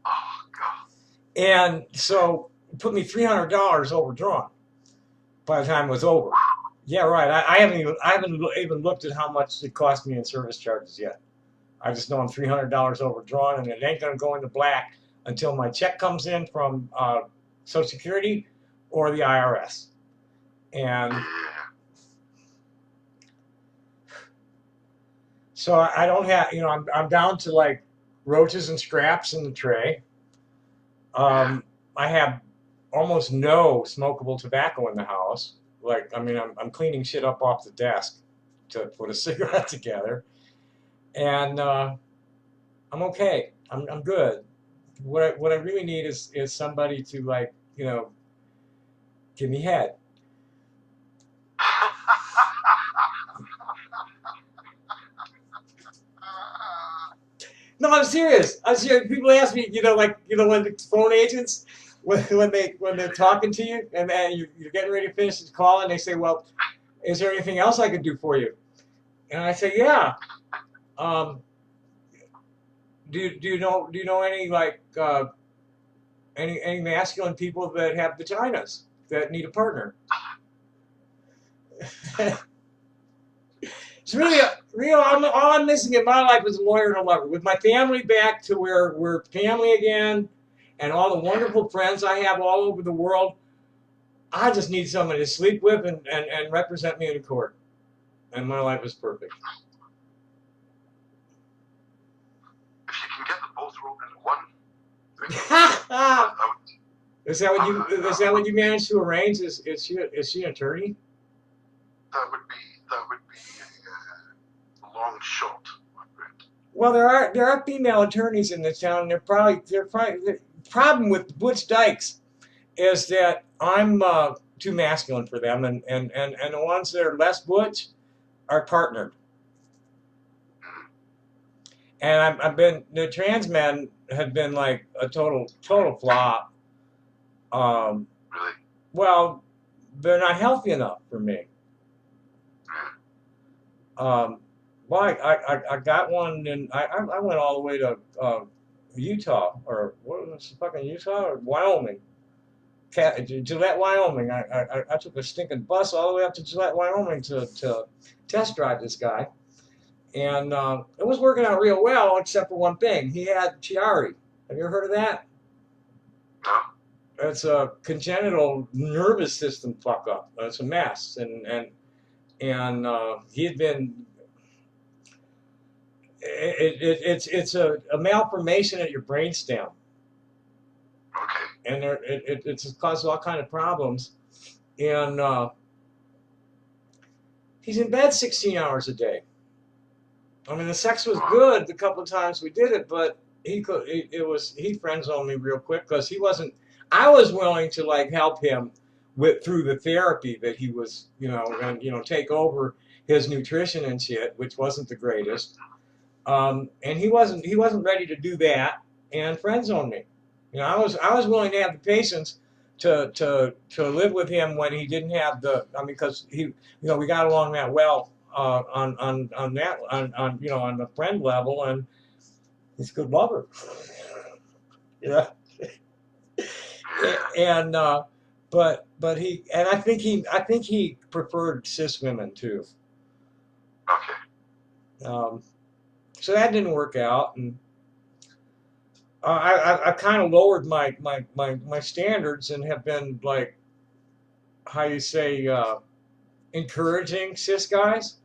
Oh, God. And so it put me $300 overdrawn by the time it was over. Yeah, right. I haven't even looked at how much it cost me in service charges yet. I just know I'm $300 overdrawn, and it ain't gonna go into black until my check comes in from Social Security or the IRS. And Yeah. so I don't have, I'm down to like roaches and scraps in the tray. I have almost no smokable tobacco in the house. Like, I mean, I'm cleaning shit up off the desk to put a cigarette together, and I'm okay. I'm good. What I really need is somebody to, like, give me head. No, I'm serious. I'm serious. People ask me, when the phone agents, when they're talking to you, and you're getting ready to finish the call, and they say, "Well, is there anything else I could do for you?" And I say, "Yeah. Um, do you know any, like, any masculine people that have vaginas that need a partner?" It's really, all I'm missing in my life is a lawyer and a lover. With my family back to where we're family again, and all the wonderful friends I have all over the world, I just need somebody to sleep with and represent me in court. And my life is perfect. If you can get them both rolled into one thing, Is that what you managed to arrange? Is she an attorney? that would be a long shot, my friend. Well, there are female attorneys in this town, and they're probably the problem with Butch Dykes is that I'm too masculine for them, and the ones that are less butch are partnered. And the trans men have been like a total flop. Really? Well, they're not healthy enough for me. Well, I got one, and I went all the way to Utah, or what was it, fucking Utah or Wyoming, Gillette, Wyoming. I took a stinking bus all the way up to Gillette, Wyoming to test drive this guy, and it was working out real well, except for one thing. He had Chiari. Have you ever heard of that? No. It's a congenital nervous system fuck up. It's a mess, and he had been. It's a malformation at your brainstem, Okay. and it's caused all kind of problems. And he's in bed 16 hours a day. I mean, the sex was good the couple of times we did it, but he friend zoned me real quick because he wasn't. I was willing to, like, help him through the therapy that he was, and take over his nutrition and shit, which wasn't the greatest. And he wasn't ready to do that, and friend zoned me. I was willing to have the patience to live with him when he didn't have because he, we got along that well on the friend level, and he's a good lover. Yeah. And but I think he preferred cis women too. Okay. So that didn't work out, and I kind of lowered my standards and have been, like, how you say, encouraging cis guys.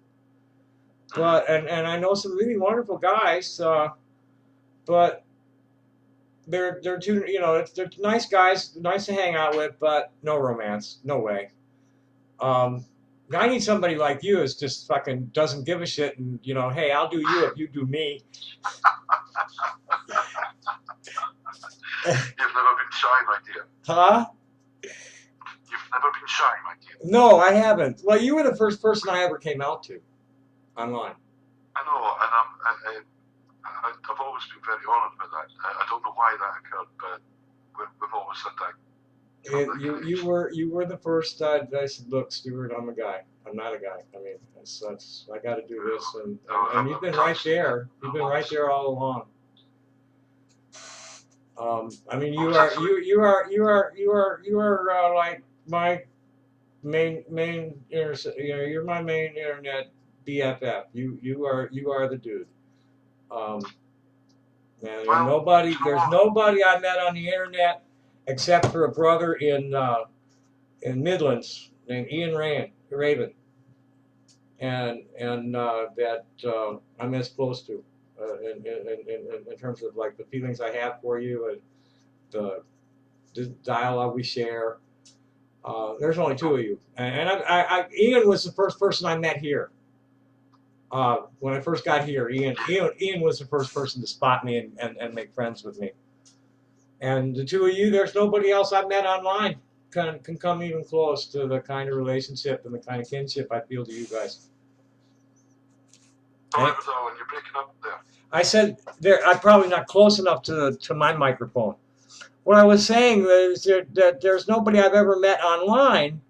But and I know some really wonderful guys, but they're too, they're nice guys, nice to hang out with, but no romance, no way. I need somebody like you who's just fucking doesn't give a shit and, you know, hey, I'll do you if you do me. You've never been shy, my dear. Huh? You've never been shy, my dear. No, I haven't. Well, you were the first person I ever came out to online. I know, and I've always been very honoured with that. I don't know why that occurred, but we've always said that. You were the first. I said, look, Stuart, I'm a guy. I'm not a guy. I mean, that's I got to do this, and you've been right there. You've been right there all along. I mean, you are like my main you're my main internet BFF. You are the dude. And Well, there's nobody I met on the internet except for a brother in Midlands named Ian Raven, and that I'm as close to in terms of like the feelings I have for you and the dialogue we share. There's only two of you, and Ian was the first person I met here. When I first got here, Ian was the first person to spot me and make friends with me. And the two of you, there's nobody else I've met online can come even close to the kind of relationship and the kind of kinship I feel to you guys. Sorry, darling, you're breaking up there. I said I'm probably not close enough to my microphone. What I was saying is that there's nobody I've ever met online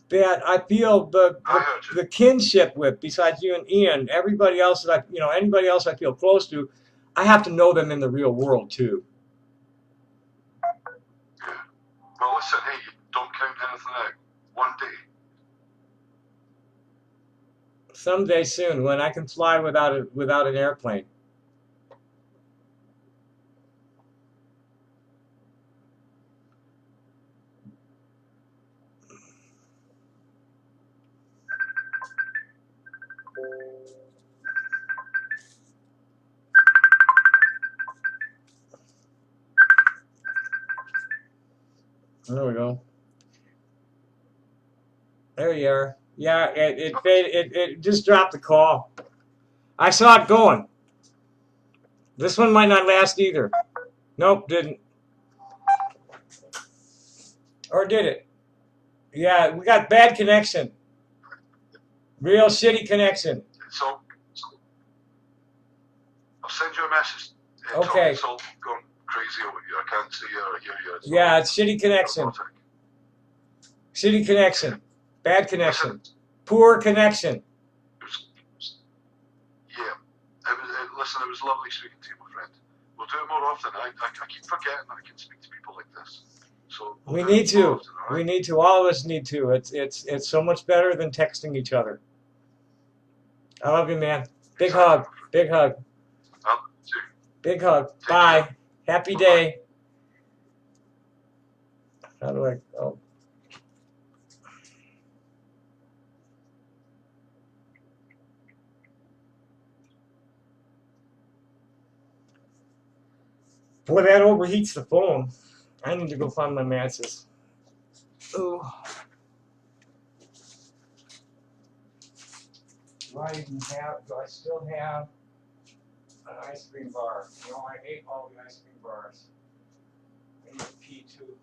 that I feel the kinship with besides you and Ian. Everybody else that anybody else I feel close to, I have to know them in the real world too. Yeah. Well, listen, hey, don't count anything out. One day. Someday soon, when I can fly without an airplane. There we go. There you are. Yeah, it just dropped the call. I saw it going. This one might not last either. Nope, didn't. Or did it? Yeah, we got bad connection. Real shitty connection. So I'll send you a message. Okay. It's all gone crazy over here. I can't see you or hear you. Yeah, it's shitty connection. Shitty connection. Bad connection. Poor connection. Listen, it was lovely speaking to you, my friend. We'll do it more often. I keep forgetting that I can speak to people like this. So we need to. Often, right? We need to. All of us need to. It's so much better than texting each other. I love you, man. Big hug. Big hug. I love you too. Big hug. Bye. Care. Happy day. How do I? Oh. Boy, that overheats the phone. I need to go find my matches. Oh. Do I still have an ice cream bar? You know, I ate all the ice cream bars. I need to pee too.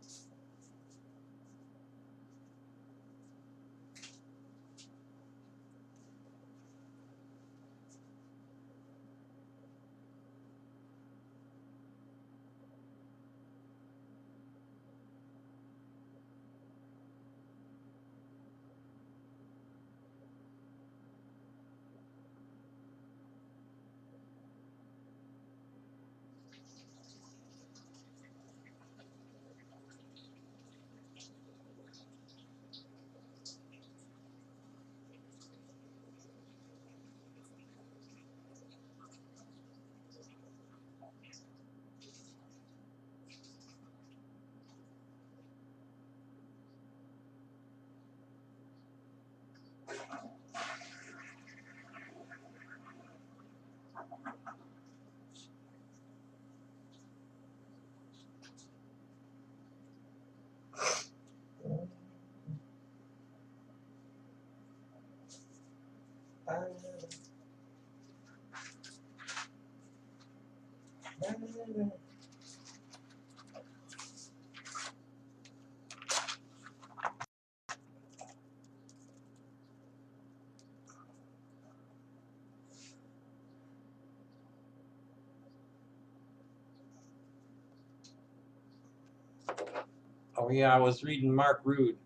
Oh yeah, I was reading Mark Rude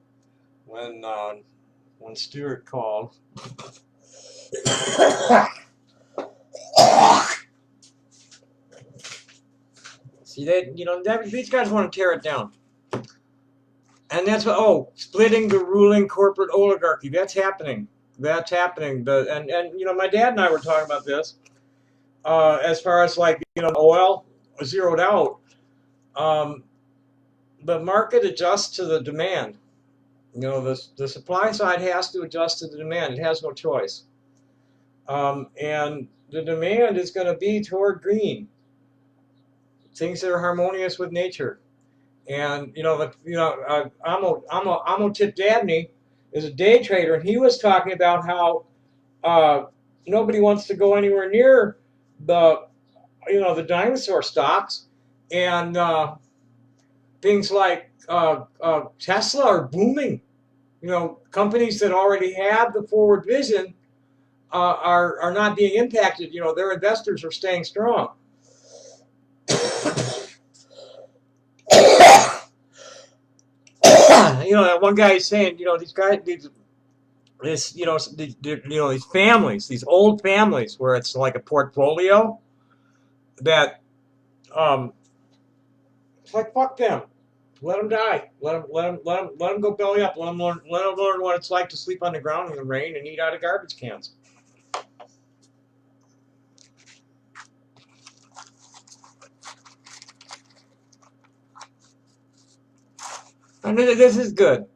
when Stuart called. See, these guys want to tear it down, and that's what. Splitting the ruling corporate oligarchy. That's happening. That's happening. And my dad and I were talking about this. As far as oil zeroed out, the market adjusts to the demand. The supply side has to adjust to the demand. It has no choice. And the demand is going to be toward green, things that are harmonious with nature. And Amotip Dabney is a day trader, and he was talking about how nobody wants to go anywhere near the dinosaur stocks, and things like Tesla are booming. Companies that already have the forward vision are not being impacted. Their investors are staying strong. One guy is saying, these families, these old families, where it's like a portfolio that, it's like, fuck them. Let them die. Let them go belly up. Let them learn what it's like to sleep on the ground in the rain and eat out of garbage cans. And this is good.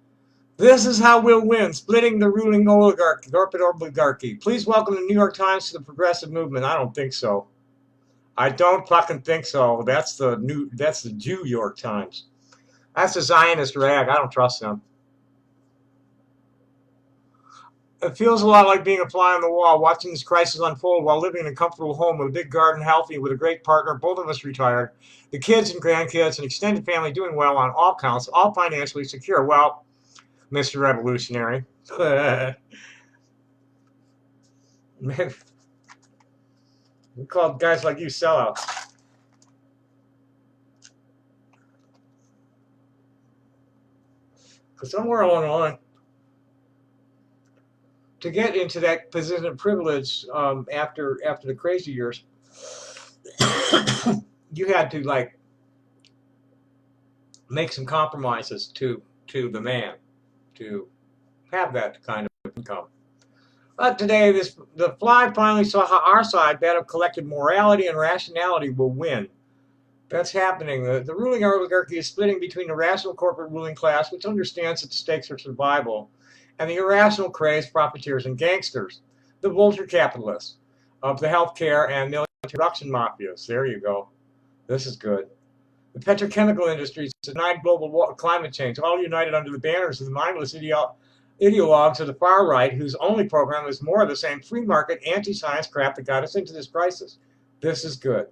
This is how we'll win, splitting the ruling corporate oligarchy. Please welcome the New York Times to the progressive movement. I don't think so. I don't fucking think so. That's the Jew York Times. That's a Zionist rag. I don't trust them. It feels a lot like being a fly on the wall, watching this crisis unfold while living in a comfortable home with a big garden, healthy, with a great partner, both of us retired, the kids and grandkids and extended family doing well on all counts, all financially secure. Well, Mr. Revolutionary. Man, we call guys like you sellouts. Because somewhere along the line, to get into that position of privilege after the crazy years, you had to make some compromises to the man to have that kind of income. But today, the fly finally saw how our side, that of collective morality and rationality, will win. That's happening. The ruling oligarchy is splitting between the rational corporate ruling class, which understands that the stakes are survival, and the irrational crazed profiteers and gangsters, the vulture capitalists of the healthcare and military production mafias. There you go. This is good. The petrochemical industries denied global climate change, all united under the banners of the mindless ideologues of the far right, whose only program is more of the same free market, anti-science crap that got us into this crisis. This is good.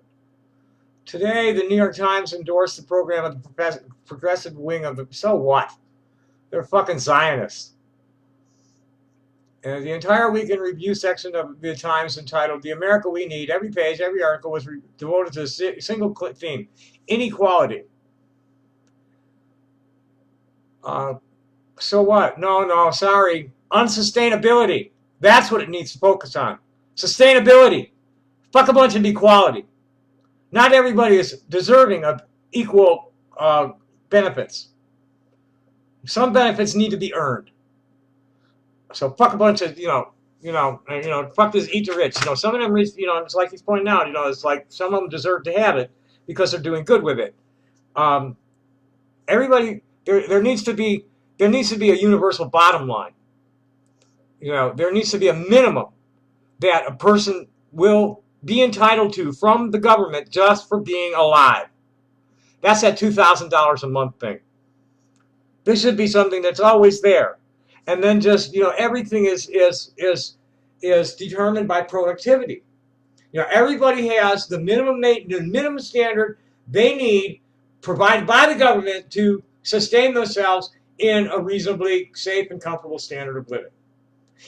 Today, the New York Times endorsed the program of the progressive wing of the... So what? They're fucking Zionists. And the entire weekend review section of the Times entitled "The America We Need," every page, every article was devoted to a single theme: inequality. So what? No, sorry. Unsustainability. That's what it needs to focus on. Sustainability. Fuck a bunch of equality. Not everybody is deserving of equal benefits. Some benefits need to be earned. So fuck a bunch of, fuck this eat the rich. Some of them, it's like he's pointing out, it's like some of them deserve to have it because they're doing good with it. Everybody, there needs to be a universal bottom line. There needs to be a minimum that a person will be entitled to from the government just for being alive. That's that $2,000 a month thing. This should be something that's always there. And then just, everything is is determined by productivity. You know, everybody has the minimum standard they need provided by the government to sustain themselves in a reasonably safe and comfortable standard of living.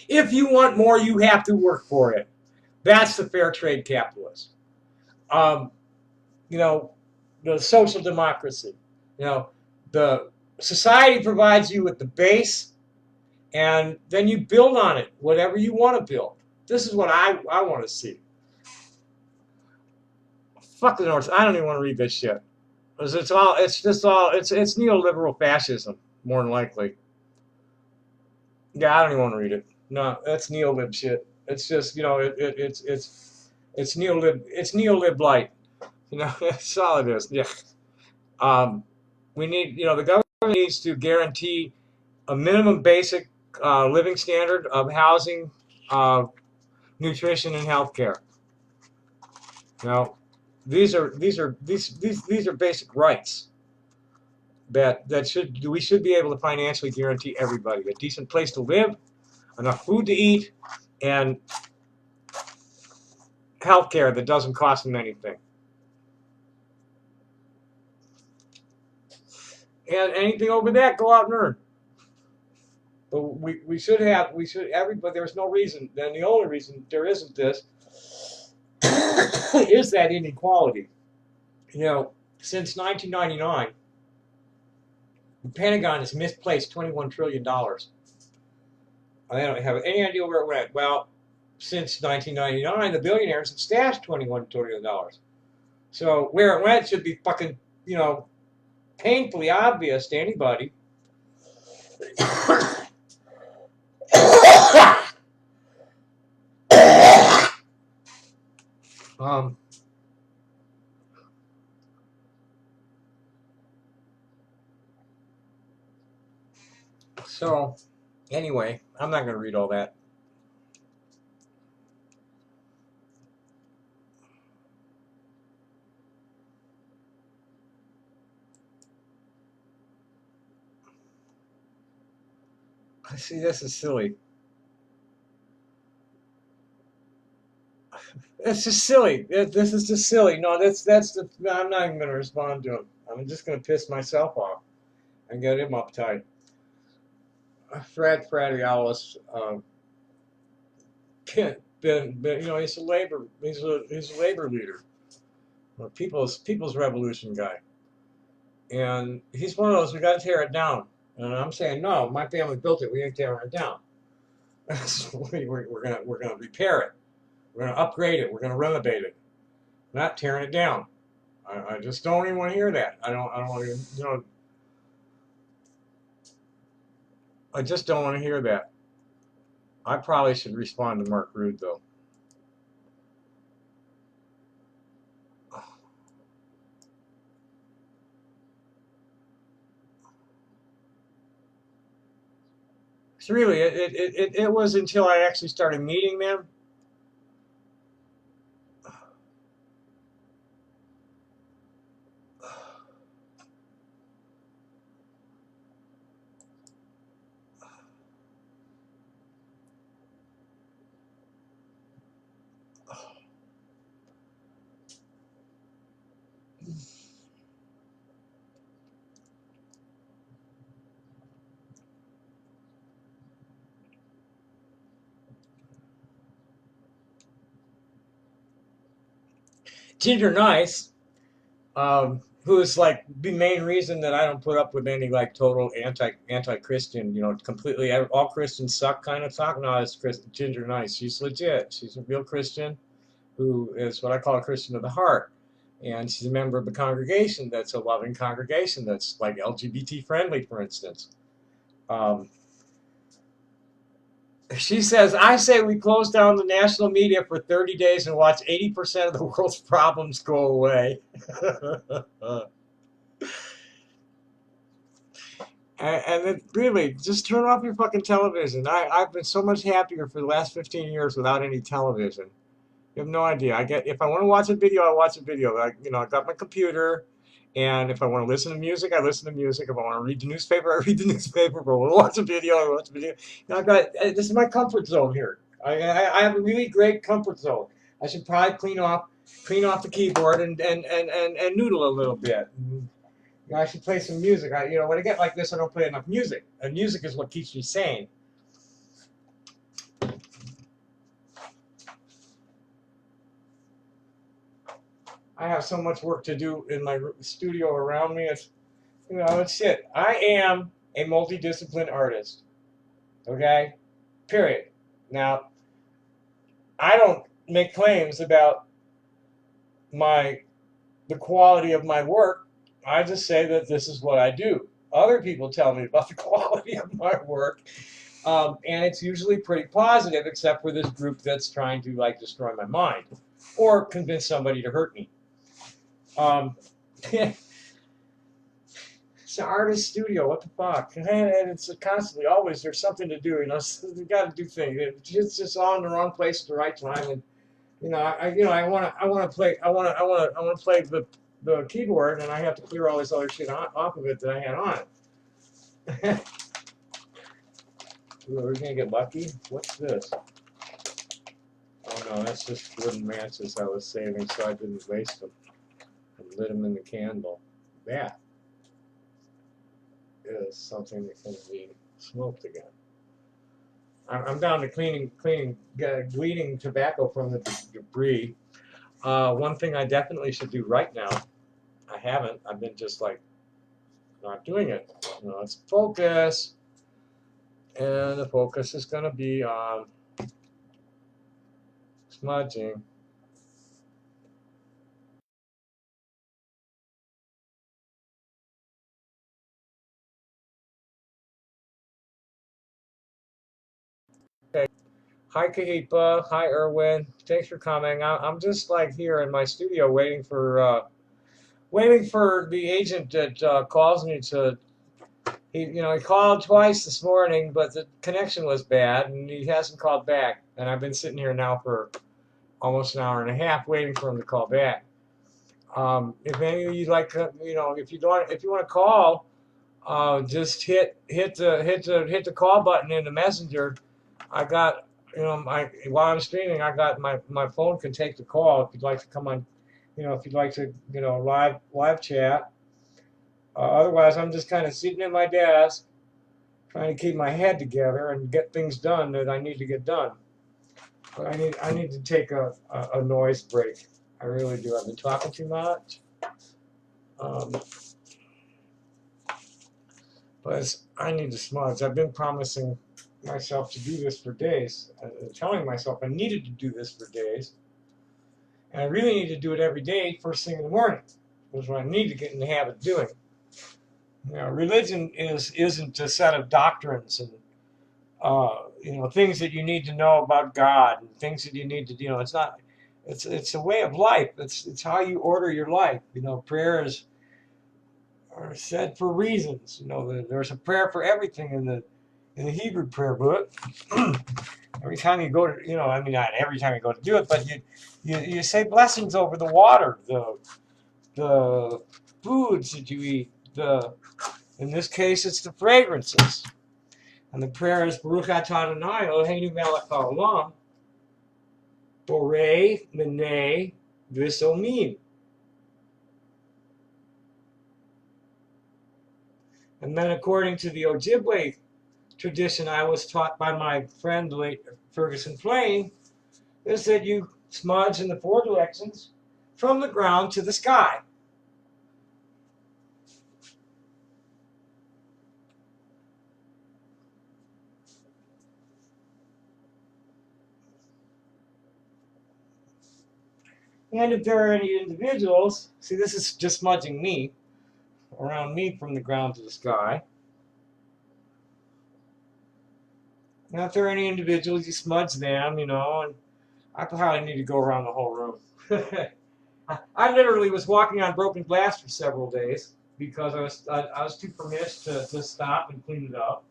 If you want more, you have to work for it. That's the fair trade capitalist. You know, the social democracy. You know, the society provides you with the base, and then you build on it, whatever you want to build. This is what I want to see. Fuck the North. I don't even want to read this shit. It's neoliberal fascism, more than likely. Yeah, I don't even want to read it. No, that's neolib shit. It's just, you know, it's neolib light. You know, that's all it is. Yeah. We need, you know, the government needs to guarantee a minimum basic living standard of housing, nutrition, and health care. You know, these are basic rights that we should be able to financially guarantee everybody a decent place to live, enough food to eat, and health care that doesn't cost them anything. And anything over that, go out and earn. But everybody, there's no reason, then the only reason there isn't this is that inequality. You know, since 1999, the Pentagon has misplaced $21 trillion. I don't have any idea where it went. Well, since 1999, the billionaires have stashed $21 trillion. So where it went should be fucking, you know, painfully obvious to anybody. So anyway, I'm not going to read all that. See, this is silly. It's just silly. This is just silly. No, I'm not even going to respond to him. I'm just going to piss myself off and get him uptight. Fred Fradialis, you know, he's a labor leader, people's revolution guy, and he's one of those, we got to tear it down. And I'm saying, no, my family built it. We ain't tearing it down. we're gonna repair it. We're gonna upgrade it. We're gonna renovate it. Not tearing it down. I just don't even want to hear that. I don't want to, you know. I just don't want to hear that. I probably should respond to Mark Rude though. It's really, it was until I actually started meeting them. Ginger Nice, who's like the main reason that I don't put up with any like total anti-Christian, you know, completely all Christians suck kind of talk. No, it's Ginger Nice. She's legit. She's a real Christian who is what I call a Christian of the heart. And she's a member of a congregation that's a loving congregation that's like LGBT friendly, for instance. She says, I say we close down the national media for 30 days and watch 80% of the world's problems go away. And then really, just turn off your fucking television. I've been so much happier for the last 15 years without any television. You have no idea. If I want to watch a video, I watch a video. I got my computer, and if I want to listen to music, I listen to music. If I want to read the newspaper, I read the newspaper. If I want to watch a video, I watch a video. This is my comfort zone here. I have a really great comfort zone. I should probably clean off the keyboard and noodle a little bit. You know, I should play some music. You know, when I get like this, I don't play enough music, and music is what keeps me sane. I have so much work to do in my studio around me. It's, you know, it's shit. I am a multidisciplined artist. Okay, period. Now, I don't make claims about the quality of my work. I just say that this is what I do. Other people tell me about the quality of my work, and it's usually pretty positive, except for this group that's trying to like destroy my mind or convince somebody to hurt me. It's an artist studio. What the fuck? And it's constantly, always, there's something to do. You know, you got to do things. It's just all in the wrong place at the right time. And you know, I want to play. I want to play the keyboard, and I have to clear all this other shit off of it that I had on it. Ooh, are we gonna get lucky? What's this? Oh no, that's just wooden matches I was saving, so I didn't waste them. I lit them in the candle. That is something that can be smoked again. I'm down to gleaning tobacco from the debris. One thing I definitely should do right now, I haven't. I've been just like not doing it. You know, let's focus, and the focus is going to be on smudging. Okay. Hi Kahipa. Hi Erwin. Thanks for coming. I'm just like here in my studio waiting for the agent that calls me to. He called twice this morning, but the connection was bad, and he hasn't called back. And I've been sitting here now for almost an hour and a half waiting for him to call back. If any of you like, if you want to call, just hit the call button in the messenger. I got, while I'm streaming, I got my phone can take the call if you'd like to come on, if you'd like to, live chat. Otherwise, I'm just kind of sitting at my desk, trying to keep my head together and get things done that I need to get done. But I need to take a noise break. I really do. I've been talking too much. But I need to smudge. I've been promising myself to do this for days, telling myself I needed to do this for days. And I really need to do it every day, first thing in the morning, which is what I need to get in the habit of doing. Religion isn't a set of doctrines and things that you need to know about God and things that you need to, it's not. It's a way of life. It's how you order your life. Prayers are said for reasons. There's a prayer for everything in the Hebrew prayer book. Every time you go to, not every time you go to do it, but you say blessings over the water, the foods that you eat, in this case it's the fragrances. And the prayer is Baruch atah Adonai Eloheinu melech haolam borei minei v'somim. And then according to the Ojibwe tradition I was taught by my friend, the late Ferguson Plain, is that you smudge in the four directions from the ground to the sky. And if there are any individuals, see, this is just smudging me, around me from the ground to the sky. Now, if there are any individuals, you smudge them, and I probably need to go around the whole room. I literally was walking on broken glass for several days because I was too permitted to stop and clean it up.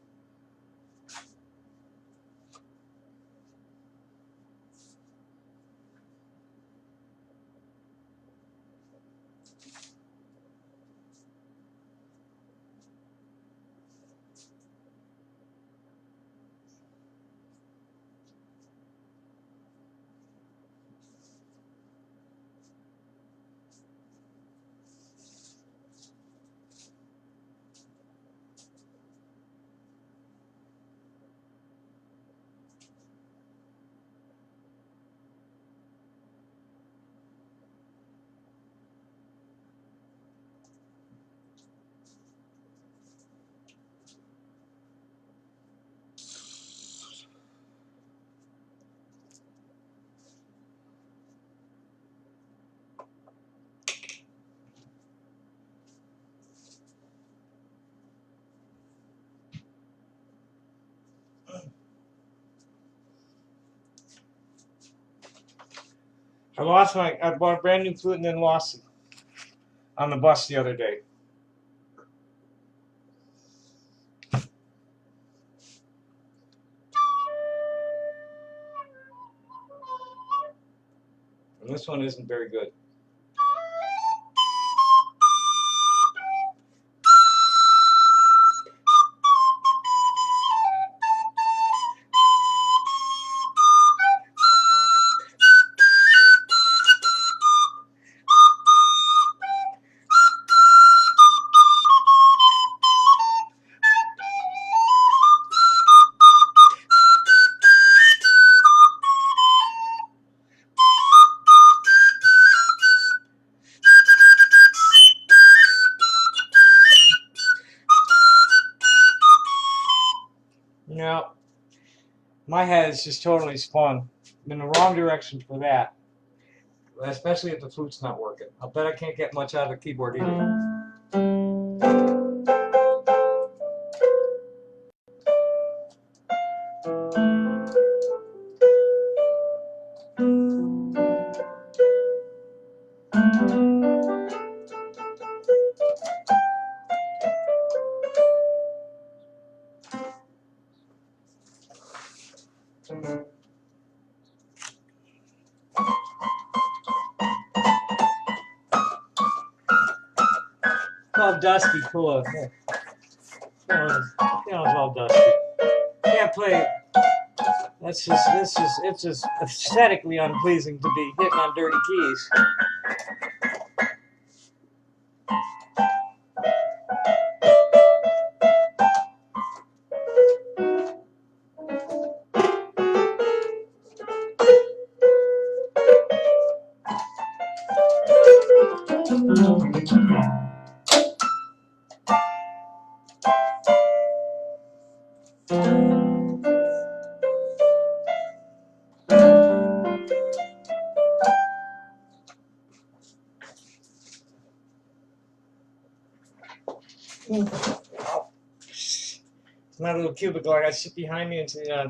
I bought a brand new flute and then lost it on the bus the other day. And this one isn't very good. No, my head is just totally spun in the wrong direction for that. Especially if the flute's not working. I'll bet I can't get much out of the keyboard either. It's all dusty, cool. It's all dusty. Can't play it. It's just aesthetically unpleasing to be hitting on dirty keys. My little cubicle, I got to sit behind me and say, I'll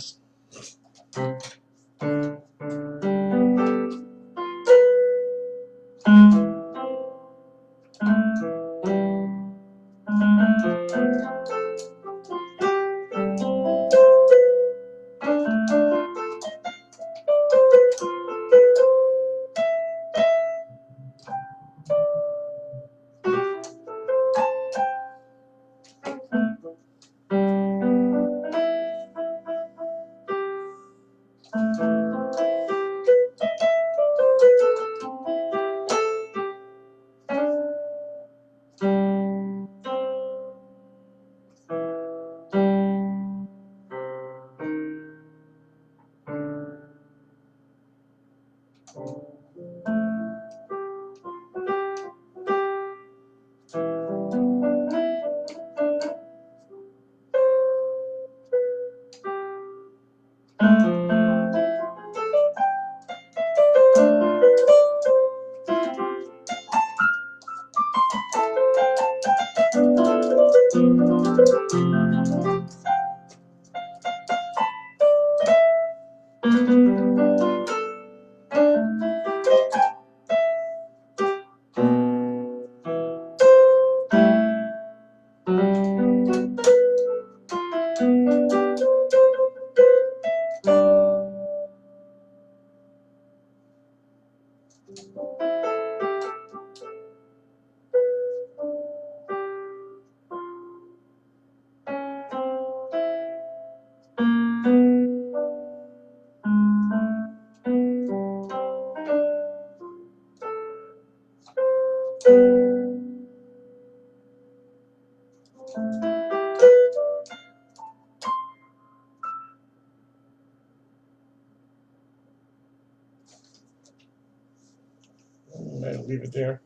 leave it there.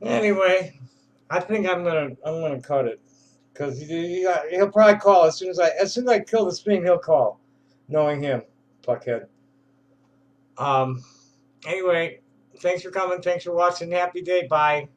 Anyway, I think I'm gonna cut it because he'll probably call as soon as I kill the spin, he'll call, knowing him, fuckhead. Anyway, thanks for coming. Thanks for watching. Happy day. Bye.